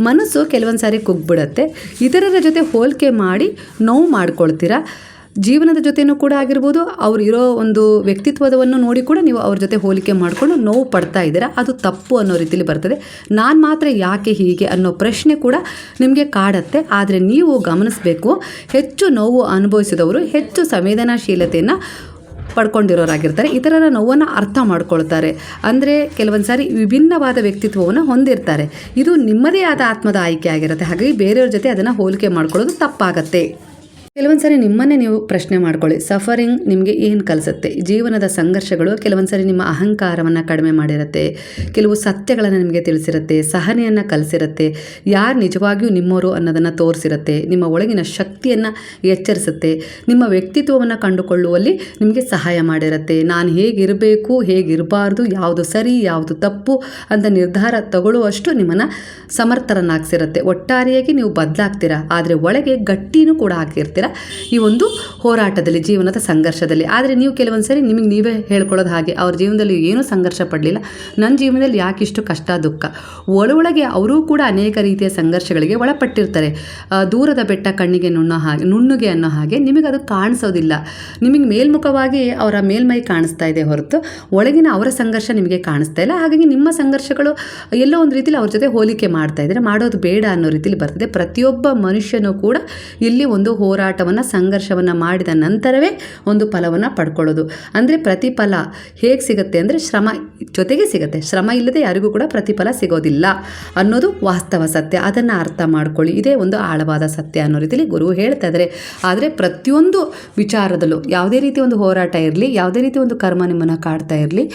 ಮನಸ್ಸು ಕೆಲವೊಂದು ಸಾರಿ ಕುಗ್ಬಿಡುತ್ತೆ. ಇತರರ ಜೊತೆ ಹೋಲಿಕೆ ಮಾಡಿ ನೋವು ಮಾಡ್ಕೊಳ್ತೀರಾ. ಜೀವನದ ಜೊತೆನೂ ಕೂಡ ಆಗಿರ್ಬೋದು, ಅವ್ರು ಇರೋ ಒಂದು ವ್ಯಕ್ತಿತ್ವವನ್ನು ನೋಡಿ ಕೂಡ ನೀವು ಅವ್ರ ಜೊತೆ ಹೋಲಿಕೆ ಮಾಡಿಕೊಂಡು ನೋವು ಪಡ್ತಾ ಇದ್ದೀರಾ. ಅದು ತಪ್ಪು ಅನ್ನೋ ರೀತಿಯಲ್ಲಿ ಬರ್ತದೆ. ನಾನು ಮಾತ್ರ ಯಾಕೆ ಹೀಗೆ ಅನ್ನೋ ಪ್ರಶ್ನೆ ಕೂಡ ನಿಮಗೆ ಕಾಡುತ್ತೆ. ಆದರೆ ನೀವು ಗಮನಿಸಬೇಕು, ಹೆಚ್ಚು ನೋವು ಅನುಭವಿಸಿದವರು ಹೆಚ್ಚು ಸಂವೇದನಾಶೀಲತೆಯನ್ನು ಪಡ್ಕೊಂಡಿರೋರಾಗಿರ್ತಾರೆ, ಇತರರ ನೋವನ್ನು ಅರ್ಥ ಮಾಡ್ಕೊಳ್ತಾರೆ. ಅಂದರೆ ಕೆಲವೊಂದು ಸಾರಿ ವಿಭಿನ್ನವಾದ ವ್ಯಕ್ತಿತ್ವವನ್ನು ಹೊಂದಿರ್ತಾರೆ. ಇದು ನಿಮ್ಮದೇ ಆದ ಆತ್ಮದ ಆಯ್ಕೆ ಆಗಿರುತ್ತೆ. ಹಾಗಾಗಿ ಬೇರೆಯವ್ರ ಜೊತೆ ಅದನ್ನು ಹೋಲಿಕೆ ಮಾಡ್ಕೊಳ್ಳೋದು ತಪ್ಪಾಗತ್ತೆ. ಕೆಲವೊಂದು ಸಾರಿ ನಿಮ್ಮನ್ನೇ ನೀವು ಪ್ರಶ್ನೆ ಮಾಡ್ಕೊಳ್ಳಿ, ಸಫರಿಂಗ್ ನಿಮಗೆ ಏನು ಕಲಿಸುತ್ತೆ? ಜೀವನದ ಸಂಘರ್ಷಗಳು ಕೆಲವೊಂದು ಸಾರಿ ನಿಮ್ಮ ಅಹಂಕಾರವನ್ನು ಕಡಿಮೆ ಮಾಡಿರುತ್ತೆ, ಕೆಲವು ಸತ್ಯಗಳನ್ನು ನಿಮಗೆ ತಿಳಿಸಿರುತ್ತೆ, ಸಹನೆಯನ್ನು ಕಲಿಸಿರುತ್ತೆ, ಯಾರು ನಿಜವಾಗಿಯೂ ನಿಮ್ಮವರು ಅನ್ನೋದನ್ನು ತೋರಿಸಿರುತ್ತೆ, ನಿಮ್ಮ ಒಳಗಿನ ಶಕ್ತಿಯನ್ನು ಎಚ್ಚರಿಸುತ್ತೆ, ನಿಮ್ಮ ವ್ಯಕ್ತಿತ್ವವನ್ನು ಕಂಡುಕೊಳ್ಳುವಲ್ಲಿ ನಿಮಗೆ ಸಹಾಯ ಮಾಡಿರುತ್ತೆ. ನಾನು ಹೇಗಿರಬೇಕು, ಹೇಗಿರಬಾರ್ದು, ಯಾವುದು ಸರಿ, ಯಾವುದು ತಪ್ಪು ಅಂತ ನಿರ್ಧಾರ ತಗೊಳ್ಳುವಷ್ಟು ನಿಮ್ಮನ್ನು ಸಮರ್ಥರನ್ನಾಗಿಸಿರುತ್ತೆ. ಒಟ್ಟಾರೆಯಾಗಿ ನೀವು ಬದಲಾಗ್ತೀರಾ, ಆದರೆ ಒಳಗೆ ಗಟ್ಟಿನೂ ಕೂಡ ಆಗಿರ್ತೀರ ಈ ಒಂದು ಹೋರಾಟದಲ್ಲಿ, ಜೀವನದ ಸಂಘರ್ಷದಲ್ಲಿ. ಆದರೆ ನೀವು ಕೆಲವೊಂದು ಸರಿ ನಿಮಗೆ ನೀವೇ ಹೇಳ್ಕೊಳ್ಳೋದು ಹಾಗೆ, ಅವ್ರ ಜೀವನದಲ್ಲಿ ಏನೂ ಸಂಘರ್ಷ ಪಡಲಿಲ್ಲ, ನನ್ನ ಜೀವನದಲ್ಲಿ ಯಾಕಿಷ್ಟು ಕಷ್ಟ, ದುಃಖ. ಒಳಗೆ ಅವರೂ ಕೂಡ ಅನೇಕ ರೀತಿಯ ಸಂಘರ್ಷಗಳಿಗೆ ಒಳಪಟ್ಟಿರ್ತಾರೆ. ದೂರದ ಬೆಟ್ಟ ಕಣ್ಣಿಗೆ ನುಣ್ಣಗೆ ಅನ್ನೋ ಹಾಗೆ ನಿಮಗೆ ಅದು ಕಾಣಿಸೋದಿಲ್ಲ. ನಿಮಗೆ ಮೇಲ್ಮುಖವಾಗಿ ಅವರ ಮೇಲ್ಮೈ ಕಾಣಿಸ್ತಾ ಇದೆ ಹೊರತು ಒಳಗಿನ ಅವರ ಸಂಘರ್ಷ ನಿಮಗೆ ಕಾಣಿಸ್ತಾ ಇಲ್ಲ. ಹಾಗಾಗಿ ನಿಮ್ಮ ಸಂಘರ್ಷಗಳು ಎಲ್ಲೋ ಒಂದು ರೀತಿಯಲ್ಲಿ ಅವ್ರ ಜೊತೆ ಹೋಲಿಕೆ ಮಾಡ್ತಾ ಇದ್ದಾರೆ, ಮಾಡೋದು ಬೇಡ ಅನ್ನೋ ರೀತಿಯಲ್ಲಿ ಬರ್ತದೆ. ಪ್ರತಿಯೊಬ್ಬ ಮನುಷ್ಯನೂ ಕೂಡ ಇಲ್ಲಿ ಒಂದು ಹೋರಾಟವನ್ನು, ಸಂಘರ್ಷವನ್ನು ಮಾಡಿದ ನಂತರವೇ ಒಂದು ಫಲವನ್ನು ಪಡ್ಕೊಳ್ಳೋದು. ಅಂದರೆ ಪ್ರತಿಫಲ ಹೇಗೆ ಸಿಗುತ್ತೆ ಅಂದರೆ ಶ್ರಮ ಜೊತೆಗೆ ಸಿಗುತ್ತೆ. ಶ್ರಮ ಇಲ್ಲದೆ ಯಾರಿಗೂ ಕೂಡ ಪ್ರತಿಫಲ ಸಿಗೋದಿಲ್ಲ ಅನ್ನೋದು ವಾಸ್ತವ ಸತ್ಯ. ಅದನ್ನು ಅರ್ಥ ಮಾಡ್ಕೊಳ್ಳಿ. ಇದೇ ಒಂದು ಆಳವಾದ ಸತ್ಯ ಅನ್ನೋ ರೀತಿಯಲ್ಲಿ ಗುರು ಹೇಳ್ತಾ ಇದ್ದಾರೆ. ಆದರೆ ಪ್ರತಿಯೊಂದು ವಿಚಾರದಲ್ಲೂ ಯಾವುದೇ ರೀತಿ ಒಂದು ಹೋರಾಟ ಇರಲಿ, ಯಾವುದೇ ರೀತಿ ಒಂದು ಕರ್ಮ ನಿಮ್ಮನ್ನು ಕಾಡ್ತಾ ಇರಲಿ,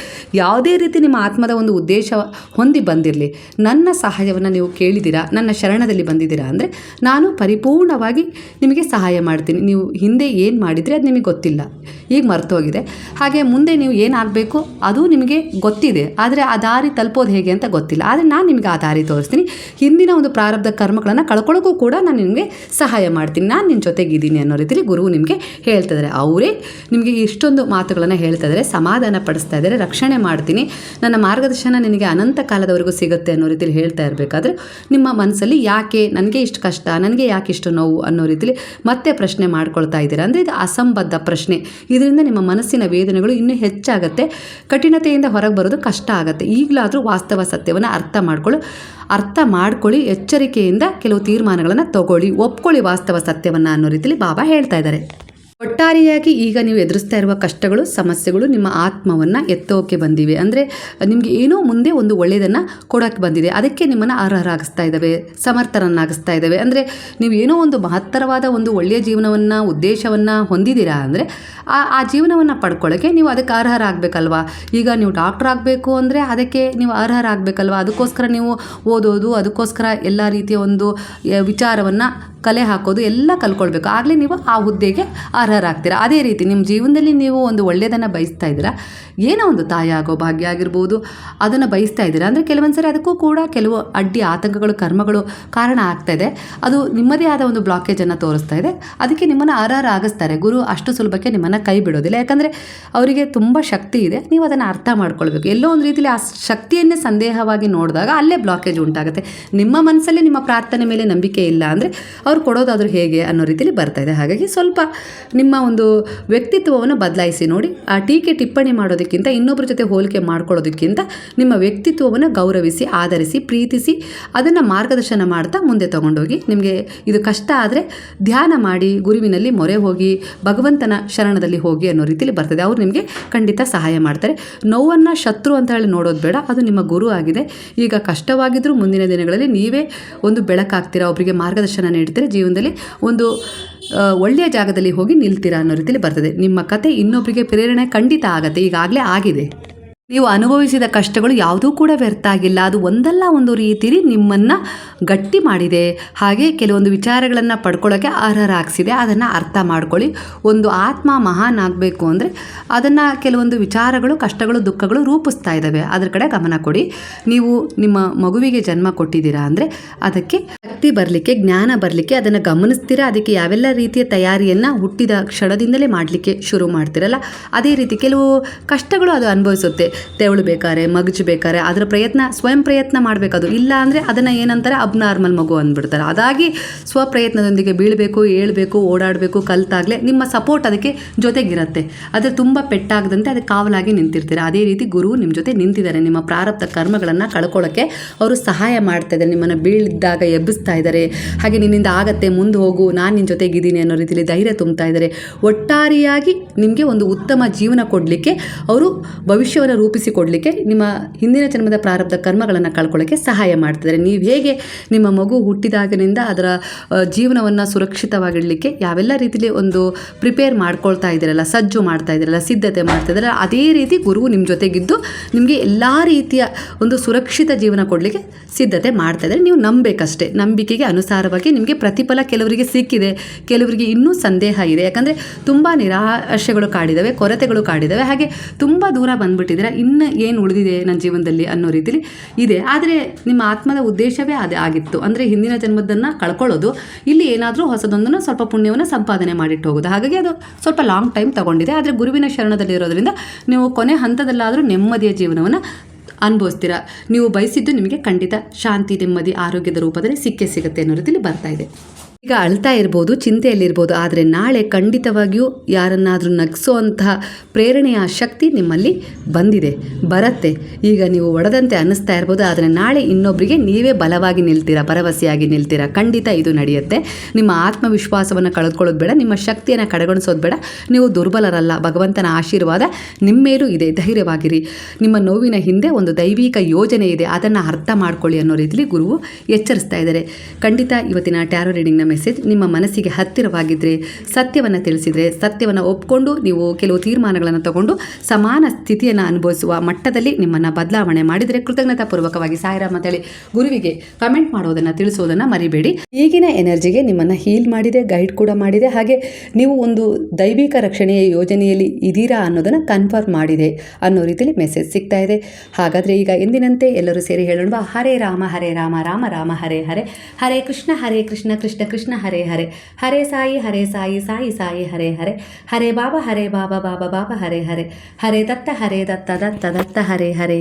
ಯಾವುದೇ ರೀತಿ ನಿಮ್ಮ ಆತ್ಮದ ಒಂದು ಉದ್ದೇಶ ಹೊಂದಿ ಬಂದಿರಲಿ, ನನ್ನ ಸಹಾಯವನ್ನು ನೀವು ಕೇಳಿದ್ದೀರಾ, ನನ್ನ ಶರಣದಲ್ಲಿ ಬಂದಿದ್ದೀರಾ ಅಂದರೆ ನಾನು ಪರಿಪೂರ್ಣವಾಗಿ ನಿಮಗೆ ಸಹಾಯ ಮಾಡ್ತೀನಿ. ನೀವು ಹಿಂದೆ ಏನು ಮಾಡಿದರೆ ಅದು ನಿಮಗೆ ಗೊತ್ತಿಲ್ಲ, ಈಗ ಮರ್ತೋಗಿದೆ. ಹಾಗೆ ಮುಂದೆ ನೀವು ಏನಾಗಬೇಕು ಅದು ನಿಮಗೆ ಗೊತ್ತಿದೆ, ಆದರೆ ಆ ದಾರಿ ತಲುಪೋದು ಹೇಗೆ ಅಂತ ಗೊತ್ತಿಲ್ಲ. ಆದರೆ ನಾನು ನಿಮಗೆ ಆ ದಾರಿ ತೋರಿಸ್ತೀನಿ. ಹಿಂದಿನ ಒಂದು ಪ್ರಾರಬ್ಧ ಕರ್ಮಗಳನ್ನು ಕಳ್ಕೊಳ್ಳೋಕ್ಕೂ ಕೂಡ ನಾನು ನಿಮಗೆ ಸಹಾಯ ಮಾಡ್ತೀನಿ, ನಾನು ನಿನ್ನ ಜೊತೆಗಿದ್ದೀನಿ ಅನ್ನೋ ರೀತಿಯಲ್ಲಿ ಗುರುವು ನಿಮಗೆ ಹೇಳ್ತಿದ್ದಾರೆ. ಅವರೇ ನಿಮಗೆ ಇಷ್ಟೊಂದು ಮಾತುಗಳನ್ನು ಹೇಳ್ತಾ ಇದ್ದಾರೆ, ಸಮಾಧಾನ ಪಡಿಸ್ತಾ ಇದ್ದಾರೆ, ರಕ್ಷಣೆ ಮಾಡ್ತೀನಿ, ನನ್ನ ಮಾರ್ಗದರ್ಶನ ನಿನಗೆ ಅನಂತ ಕಾಲದವರೆಗೂ ಸಿಗುತ್ತೆ ಅನ್ನೋ ರೀತಿಯಲ್ಲಿ ಹೇಳ್ತಾ ಇರಬೇಕಾದ್ರೆ ನಿಮ್ಮ ಮನಸ್ಸಲ್ಲಿ ಯಾಕೆ ನನಗೆ ಇಷ್ಟು ಕಷ್ಟ, ನನಗೆ ಯಾಕೆ ಇಷ್ಟು ನೋವು ಅನ್ನೋ ರೀತಿಯಲ್ಲಿ ಮತ್ತೆ ಪ್ರಶ್ನೆ ಮಾಡ್ಕೊಳ್ತಾ ಇದ್ದೀರಾ. ಅಂದರೆ ಇದು ಅಸಂಬದ್ಧ ಪ್ರಶ್ನೆ. ಇದರಿಂದ ನಿಮ್ಮ ಮನಸ್ಸಿನ ವೇದನೆಗಳು ಇನ್ನೂ ಹೆಚ್ಚಾಗುತ್ತೆ, ಕಠಿಣತೆಯಿಂದ ಹೊರಗೆ ಬರೋದು ಕಷ್ಟ ಆಗುತ್ತೆ. ಈಗಲಾದರೂ ವಾಸ್ತವ ಸತ್ಯವನ್ನು ಅರ್ಥ ಮಾಡ್ಕೊಳ್ಳಿ, ಎಚ್ಚರಿಕೆಯಿಂದ ಕೆಲವು ತೀರ್ಮಾನಗಳನ್ನು ತಗೊಳ್ಳಿ, ಒಪ್ಕೊಳ್ಳಿ ವಾಸ್ತವ ಸತ್ಯವನ್ನು ಅನ್ನೋ ರೀತಿಯಲ್ಲಿ ಬಾಬಾ ಹೇಳ್ತಾ ಇದ್ದಾರೆ. ಒಟ್ಟಾರೆಯಾಗಿ ಈಗ ನೀವು ಎದುರಿಸ್ತಾ ಇರುವ ಕಷ್ಟಗಳು, ಸಮಸ್ಯೆಗಳು ನಿಮ್ಮ ಆತ್ಮವನ್ನು ಎತ್ತೋಕೆ ಬಂದಿವೆ. ಅಂದರೆ ನಿಮಗೆ ಏನೋ ಮುಂದೆ ಒಂದು ಒಳ್ಳೆಯದನ್ನು ಕೊಡೋಕ್ಕೆ ಬಂದಿದೆ, ಅದಕ್ಕೆ ನಿಮ್ಮನ್ನು ಅರ್ಹರಾಗಿಸ್ತಾ ಇದ್ದಾವೆ, ಸಮರ್ಥರನ್ನಾಗಿಸ್ತಾ ಇದ್ದಾವೆ. ಅಂದರೆ ನೀವು ಏನೋ ಒಂದು ಮಹತ್ತರವಾದ ಒಂದು ಒಳ್ಳೆಯ ಜೀವನವನ್ನು, ಉದ್ದೇಶವನ್ನು ಹೊಂದಿದ್ದೀರಾ ಅಂದರೆ ಆ ಜೀವನವನ್ನು ಪಡ್ಕೊಳ್ಳೋಕ್ಕೆ ನೀವು ಅದಕ್ಕೆ ಅರ್ಹರಾಗಬೇಕಲ್ವಾ. ಈಗ ನೀವು ಡಾಕ್ಟರ್ ಆಗಬೇಕು ಅಂದರೆ ಅದಕ್ಕೆ ನೀವು ಅರ್ಹರಾಗಬೇಕಲ್ವಾ. ಅದಕ್ಕೋಸ್ಕರ ನೀವು ಓದೋದು, ಅದಕ್ಕೋಸ್ಕರ ಎಲ್ಲ ರೀತಿಯ ಒಂದು ವಿಚಾರವನ್ನು ಕಲೆ ಹಾಕೋದು ಎಲ್ಲ ಕಲ್ಕೊಳ್ಬೇಕು, ಆಗಲೇ ನೀವು ಆ ಹುದ್ದೆಗೆ ಅರ್ಹರಾಗ್ತೀರಾ. ಅದೇ ರೀತಿ ನಿಮ್ಮ ಜೀವನದಲ್ಲಿ ನೀವು ಒಂದು ಒಳ್ಳೆಯದನ್ನು ಬಯಸ್ತಾ ಇದ್ದೀರಾ, ಏನೋ ಒಂದು ತಾಯಿ ಆಗೋ ಭಾಗ್ಯ ಆಗಿರ್ಬೋದು, ಅದನ್ನು ಬಯಸ್ತಾ ಇದ್ದೀರಾ ಅಂದರೆ ಕೆಲವೊಂದು ಸರಿ ಅದಕ್ಕೂ ಕೂಡ ಕೆಲವು ಅಡ್ಡಿ ಆತಂಕಗಳು, ಕರ್ಮಗಳು ಕಾರಣ ಆಗ್ತಾಯಿದೆ. ಅದು ನಿಮ್ಮದೇ ಆದ ಒಂದು ಬ್ಲಾಕೇಜನ್ನು ತೋರಿಸ್ತಾ ಇದೆ. ಅದಕ್ಕೆ ನಿಮ್ಮನ್ನು ಅರ್ಹರಾಗಿಸ್ತಾರೆ. ಗುರು ಅಷ್ಟು ಸುಲಭಕ್ಕೆ ನಿಮ್ಮನ್ನು ಕೈ ಬಿಡೋದಿಲ್ಲ, ಯಾಕಂದರೆ ಅವರಿಗೆ ತುಂಬ ಶಕ್ತಿ ಇದೆ, ನೀವು ಅದನ್ನು ಅರ್ಥ ಮಾಡ್ಕೊಳ್ಬೇಕು. ಎಲ್ಲೋ ಒಂದು ರೀತಿಯಲ್ಲಿ ಆ ಶಕ್ತಿಯನ್ನೇ ಸಂದೇಹವಾಗಿ ನೋಡಿದಾಗ ಅಲ್ಲೇ ಬ್ಲಾಕೇಜ್ ಉಂಟಾಗುತ್ತೆ. ನಿಮ್ಮ ಮನಸ್ಸಲ್ಲಿ ನಿಮ್ಮ ಪ್ರಾರ್ಥನೆ ಮೇಲೆ ನಂಬಿಕೆ ಇಲ್ಲ ಅಂದರೆ ಅವ್ರು ಕೊಡೋದಾದರೂ ಹೇಗೆ ಅನ್ನೋ ರೀತಿಯಲ್ಲಿ ಬರ್ತಾಯಿದೆ. ಹಾಗಾಗಿ ಸ್ವಲ್ಪ ನಿಮ್ಮ ಒಂದು ವ್ಯಕ್ತಿತ್ವವನ್ನು ಬದಲಾಯಿಸಿ ನೋಡಿ. ಆ ಟೀಕೆ ಟಿಪ್ಪಣಿ ಮಾಡೋದಕ್ಕಿಂತ, ಇನ್ನೊಬ್ಬರ ಜೊತೆ ಹೋಲಿಕೆ ಮಾಡ್ಕೊಳ್ಳೋದಕ್ಕಿಂತ ನಿಮ್ಮ ವ್ಯಕ್ತಿತ್ವವನ್ನು ಗೌರವಿಸಿ, ಆಧರಿಸಿ, ಪ್ರೀತಿಸಿ ಅದನ್ನು ಮಾರ್ಗದರ್ಶನ ಮಾಡ್ತಾ ಮುಂದೆ ತೊಗೊಂಡೋಗಿ. ನಿಮಗೆ ಇದು ಕಷ್ಟ ಆದರೆ ಧ್ಯಾನ ಮಾಡಿ, ಗುರುವಿನಲ್ಲಿ ಮೊರೆ ಹೋಗಿ, ಭಗವಂತನ ಶರಣದಲ್ಲಿ ಹೋಗಿ ಅನ್ನೋ ರೀತಿಯಲ್ಲಿ ಬರ್ತದೆ. ಅವರು ನಿಮಗೆ ಖಂಡಿತ ಸಹಾಯ ಮಾಡ್ತಾರೆ. ನೋವನ್ನು ಶತ್ರು ಅಂತ ಹೇಳಿ ನೋಡೋದು ಬೇಡ, ಅದು ನಿಮ್ಮ ಗುರು ಆಗಿದೆ. ಈಗ ಕಷ್ಟವಾಗಿದ್ದರೂ ಮುಂದಿನ ದಿನಗಳಲ್ಲಿ ನೀವೇ ಒಂದು ಬೆಳಕಾಗ್ತೀರಾ, ಒಬ್ಬರಿಗೆ ಮಾರ್ಗದರ್ಶನ ನೀಡ್ತೀರಾ, ಜೀವನದಲ್ಲಿ ಒಂದು ಒಳ್ಳೆಯ ಜಾಗದಲ್ಲಿ ಹೋಗಿ ನಿಲ್ತೀರಾ ಅನ್ನೋ ರೀತಿಯಲ್ಲಿ ಬರ್ತದೆ. ನಿಮ್ಮ ಕತೆ ಇನ್ನೊಬ್ಬರಿಗೆ ಪ್ರೇರಣೆ ಖಂಡಿತ ಆಗುತ್ತೆ, ಈಗಾಗಲೇ ಆಗಿದೆ. ನೀವು ಅನುಭವಿಸಿದ ಕಷ್ಟಗಳು ಯಾವುದೂ ಕೂಡ ವ್ಯರ್ಥ ಆಗಿಲ್ಲ, ಅದು ಒಂದಲ್ಲ ಒಂದು ರೀತಿಯಲ್ಲಿ ನಿಮ್ಮನ್ನು ಗಟ್ಟಿ ಮಾಡಿದೆ. ಹಾಗೆ ಕೆಲವೊಂದು ವಿಚಾರಗಳನ್ನು ಪಡ್ಕೊಳ್ಳೋಕ್ಕೆ ಅರ್ಹರಾಗಿಸಿದೆ. ಅದನ್ನು ಅರ್ಥ ಮಾಡ್ಕೊಳ್ಳಿ. ಒಂದು ಆತ್ಮ ಮಹಾನ್ ಆಗಬೇಕು ಅಂದರೆ ಅದನ್ನು ಕೆಲವೊಂದು ವಿಚಾರಗಳು, ಕಷ್ಟಗಳು, ದುಃಖಗಳು ರೂಪಿಸ್ತಾ ಇದ್ದಾವೆ, ಅದರ ಕಡೆ ಗಮನ ಕೊಡಿ. ನೀವು ನಿಮ್ಮ ಮಗುವಿಗೆ ಜನ್ಮ ಕೊಟ್ಟಿದ್ದೀರಾ ಅಂದರೆ ಅದಕ್ಕೆ ಶಕ್ತಿ ಬರಲಿಕ್ಕೆ, ಜ್ಞಾನ ಬರಲಿಕ್ಕೆ ಅದನ್ನು ಗಮನಿಸ್ತೀರಾ. ಅದಕ್ಕೆ ಯಾವೆಲ್ಲ ರೀತಿಯ ತಯಾರಿಯನ್ನು ಹುಟ್ಟಿದ ಕ್ಷಣದಿಂದಲೇ ಮಾಡಲಿಕ್ಕೆ ಶುರು ಮಾಡ್ತೀರಲ್ಲ, ಅದೇ ರೀತಿ ಕೆಲವು ಕಷ್ಟಗಳು ಅದು ಅನುಭವಿಸುತ್ತೆ. ತೆವಳಬೇಕಾರೆ, ಮಗಚಬೇಕಾರೆ ಅದರ ಸ್ವಯಂ ಪ್ರಯತ್ನ ಮಾಡಬೇಕದು. ಇಲ್ಲ ಅಂದರೆ ಅದನ್ನು ಏನಂತಾರೆ, ಅಬ್ನಾರ್ಮಲ್ ಮಗು ಅಂದ್ಬಿಡ್ತಾರೆ. ಅದಾಗಿ ಸ್ವಪ್ರಯತ್ನದೊಂದಿಗೆ ಬೀಳಬೇಕು, ಏಳಬೇಕು, ಓಡಾಡಬೇಕು, ಕಲ್ತಾಗಲೇ ನಿಮ್ಮ ಸಪೋರ್ಟ್ ಅದಕ್ಕೆ ಜೊತೆಗಿರುತ್ತೆ. ಆದರೆ ತುಂಬ ಪೆಟ್ಟಾಗದಂತೆ ಅದಕ್ಕೆ ಕಾವಲಾಗಿ ನಿಂತಿರ್ತೀರ. ಅದೇ ರೀತಿ ಗುರು ನಿಮ್ಮ ಜೊತೆ ನಿಂತಿದ್ದಾರೆ. ನಿಮ್ಮ ಪ್ರಾರಬ್ಧ ಕರ್ಮಗಳನ್ನು ಕಳ್ಕೊಳ್ಳೋಕ್ಕೆ ಅವರು ಸಹಾಯ ಮಾಡ್ತಾ ಇದ್ದಾರೆ. ನಿಮ್ಮನ್ನು ಬೀಳಿದ್ದಾಗ ಎಬ್ಬಿಸ್ತಾ ಇದ್ದಾರೆ. ಹಾಗೆ ನಿನ್ನಿಂದ ಆಗತ್ತೆ, ಮುಂದೆ ಹೋಗು, ನಾನು ನಿನ್ನ ಜೊತೆಗಿದ್ದೀನಿ ಅನ್ನೋ ರೀತಿಯಲ್ಲಿ ಧೈರ್ಯ ತುಂಬ್ತಾ ಇದ್ದಾರೆ. ಒಟ್ಟಾರೆಯಾಗಿ ನಿಮಗೆ ಒಂದು ಉತ್ತಮ ಜೀವನ ಕೊಡಲಿಕ್ಕೆ, ಅವರು ಭವಿಷ್ಯವನ್ನು ರೂಪಿಸಿಕೊಡಲಿಕ್ಕೆ, ನಿಮ್ಮ ಹಿಂದಿನ ಜನ್ಮದ ಪ್ರಾರಬ್ಧ ಕರ್ಮಗಳನ್ನು ಕಳ್ಕೊಳ್ಳೋಕ್ಕೆ ಸಹಾಯ ಮಾಡ್ತಿದ್ದಾರೆ. ನೀವು ಹೇಗೆ ನಿಮ್ಮ ಮಗು ಹುಟ್ಟಿದಾಗಿನಿಂದ ಅದರ ಜೀವನವನ್ನು ಸುರಕ್ಷಿತವಾಗಿಡಲಿಕ್ಕೆ ಯಾವೆಲ್ಲ ರೀತಿಯಲ್ಲಿ ಒಂದು ಪ್ರಿಪೇರ್ ಮಾಡ್ಕೊಳ್ತಾ ಇದ್ದೀರಲ್ಲ, ಸಜ್ಜು ಮಾಡ್ತಾ ಇದ್ದೀರಲ್ಲ, ಸಿದ್ಧತೆ ಮಾಡ್ತಾ ಇದ್ದೀರಲ್ಲ, ಅದೇ ರೀತಿ ಗುರುವು ನಿಮ್ಮ ಜೊತೆಗಿದ್ದು ನಿಮಗೆ ಎಲ್ಲ ರೀತಿಯ ಒಂದು ಸುರಕ್ಷಿತ ಜೀವನ ಕೊಡಲಿಕ್ಕೆ ಸಿದ್ಧತೆ ಮಾಡ್ತಾ ಇದ್ದಾರೆ. ನೀವು ನಂಬಬೇಕಷ್ಟೇ. ನಂಬಿಕೆಗೆ ಅನುಸಾರವಾಗಿ ನಿಮಗೆ ಪ್ರತಿಫಲ ಕೆಲವರಿಗೆ ಸಿಕ್ಕಿದೆ, ಕೆಲವರಿಗೆ ಇನ್ನೂ ಸಂದೇಹ ಇದೆ. ಯಾಕಂದರೆ ತುಂಬ ನಿರಾಶೆಗಳು ಕಾಡಿದ್ದಾವೆ, ಕೊರತೆಗಳು ಕಾಡಿದ್ದಾವೆ. ಹಾಗೆ ತುಂಬ ದೂರ ಬಂದುಬಿಟ್ಟಿದ್ದೀರಾ, ಇನ್ನು ಏನು ಉಳಿದಿದೆ ನನ್ನ ಜೀವನದಲ್ಲಿ ಅನ್ನೋ ರೀತಿಲಿ ಇದೆ. ಆದರೆ ನಿಮ್ಮ ಆತ್ಮದ ಉದ್ದೇಶವೇ ಅದೇ ಆಗಿತ್ತು. ಅಂದರೆ ಹಿಂದಿನ ಜನ್ಮದನ್ನು ಕಳ್ಕೊಳ್ಳೋದು, ಇಲ್ಲಿ ಏನಾದರೂ ಹೊಸದೊಂದನ್ನು ಸ್ವಲ್ಪ ಪುಣ್ಯವನ್ನು ಸಂಪಾದನೆ ಮಾಡಿಟ್ಟು ಹೋಗೋದು. ಹಾಗಾಗಿ ಅದು ಸ್ವಲ್ಪ ಲಾಂಗ್ ಟೈಮ್ ತಗೊಂಡಿದೆ. ಆದರೆ ಗುರುವಿನ ಶರಣದಲ್ಲಿರೋದ್ರಿಂದ ನೀವು ಕೊನೆ ಹಂತದಲ್ಲಾದರೂ ನೆಮ್ಮದಿಯ ಜೀವನವನ್ನು ಅನುಭವಿಸ್ತೀರಾ. ನೀವು ಬಯಸಿದ್ದು ನಿಮಗೆ ಖಂಡಿತ ಶಾಂತಿ, ನೆಮ್ಮದಿ, ಆರೋಗ್ಯದ ರೂಪದಲ್ಲಿ ಸಿಗುತ್ತೆ ಅನ್ನೋ ರೀತಿಯಲ್ಲಿ ಬರ್ತಾ ಇದೆ. ಈಗ ಅಳ್ತಾ ಇರ್ಬೋದು, ಚಿಂತೆಯಲ್ಲಿರ್ಬೋದು, ಆದರೆ ನಾಳೆ ಖಂಡಿತವಾಗಿಯೂ ಯಾರನ್ನಾದರೂ ನಗಿಸೋವಂತಹ ಪ್ರೇರಣೆಯ ಶಕ್ತಿ ನಿಮ್ಮಲ್ಲಿ ಬರುತ್ತೆ. ಈಗ ನೀವು ಒಡೆದಂತೆ ಅನ್ನಿಸ್ತಾ ಇರ್ಬೋದು, ಆದರೆ ನಾಳೆ ಇನ್ನೊಬ್ಬರಿಗೆ ನೀವೇ ಬಲವಾಗಿ ನಿಲ್ತೀರಾ, ಭರವಸೆಯಾಗಿ ನಿಲ್ತೀರಾ. ಖಂಡಿತ ಇದು ನಡೆಯುತ್ತೆ. ನಿಮ್ಮ ಆತ್ಮವಿಶ್ವಾಸವನ್ನು ಕಳೆದುಕೊಳ್ಳೋದು ಬೇಡ, ನಿಮ್ಮ ಶಕ್ತಿಯನ್ನು ಕಡೆಗಣಿಸೋದು ಬೇಡ. ನೀವು ದುರ್ಬಲರಲ್ಲ, ಭಗವಂತನ ಆಶೀರ್ವಾದ ನಿಮ್ಮೇಲೂ ಇದೆ. ಧೈರ್ಯವಾಗಿರಿ. ನಿಮ್ಮ ನೋವಿನ ಹಿಂದೆ ಒಂದು ದೈವಿಕ ಯೋಜನೆ ಇದೆ, ಅದನ್ನು ಅರ್ಥ ಮಾಡ್ಕೊಳ್ಳಿ ಅನ್ನೋ ರೀತಿಯಲ್ಲಿ ಗುರುವು ಎಚ್ಚರಿಸ್ತಾ ಇದ್ದಾರೆ. ಖಂಡಿತ ಇವತ್ತಿನ ಟ್ಯಾರೋ ರೀಡಿಂಗ್ನ ಮೆಸೇಜ್ ನಿಮ್ಮ ಮನಸ್ಸಿಗೆ ಹತ್ತಿರವಾಗಿದ್ದರೆ, ಸತ್ಯವನ್ನು ತಿಳಿಸಿದರೆ, ಸತ್ಯವನ್ನು ಒಪ್ಕೊಂಡು ನೀವು ಕೆಲವು ತೀರ್ಮಾನಗಳನ್ನು ತಗೊಂಡು ಸಮಾನ ಸ್ಥಿತಿಯನ್ನು ಅನುಭವಿಸುವ ಮಟ್ಟದಲ್ಲಿ ನಿಮ್ಮನ್ನು ಬದಲಾವಣೆ ಮಾಡಿದರೆ ಕೃತಜ್ಞತಾಪೂರ್ವಕವಾಗಿ ಸಾಯಿರಾಮ್ ಅಂತೇಳಿ ಗುರುವಿಗೆ ಕಮೆಂಟ್ ಮಾಡೋದನ್ನು ತಿಳಿಸೋದನ್ನು ಮರಿಬೇಡಿ. ಈಗಿನ ಎನರ್ಜಿಗೆ ನಿಮ್ಮನ್ನು ಹೀಲ್ ಮಾಡಿದೆ, ಗೈಡ್ ಕೂಡ ಮಾಡಿದೆ, ಹಾಗೆ ನೀವು ಒಂದು ದೈವಿಕ ರಕ್ಷಣೆಯ ಯೋಜನೆಯಲ್ಲಿ ಇದೀರಾ ಅನ್ನೋದನ್ನು ಕನ್ಫರ್ಮ್ ಮಾಡಿದೆ ಅನ್ನೋ ರೀತಿಯಲ್ಲಿ ಮೆಸೇಜ್ ಸಿಗ್ತಾ ಇದೆ. ಹಾಗಾದರೆ ಈಗ ಎಂದಿನಂತೆ ಎಲ್ಲರೂ ಸೇರಿ ಹೇಳೋಣ, ಹರೇ ರಾಮ ರಾಮ ರಾಮ ಹರೇ ಹರೇ, ಹರೇ ಕೃಷ್ಣ ಕೃಷ್ಣ ಕೃಷ್ಣ ಹರೇ ಹರೇ, ಹರೇ ಸಾಯಿ ಸಾಯಿ ಸಾಯಿ ಹರೇ ಹರೇ, ಹರೇ ಬಾಬಾ ಬಾಬಾ ಬಾಬಾ ಹರೇ ಹರೇ, ಹರೇ ದತ್ತ ದತ್ತ ದತ್ತ ಹರೇ ಹರೇ.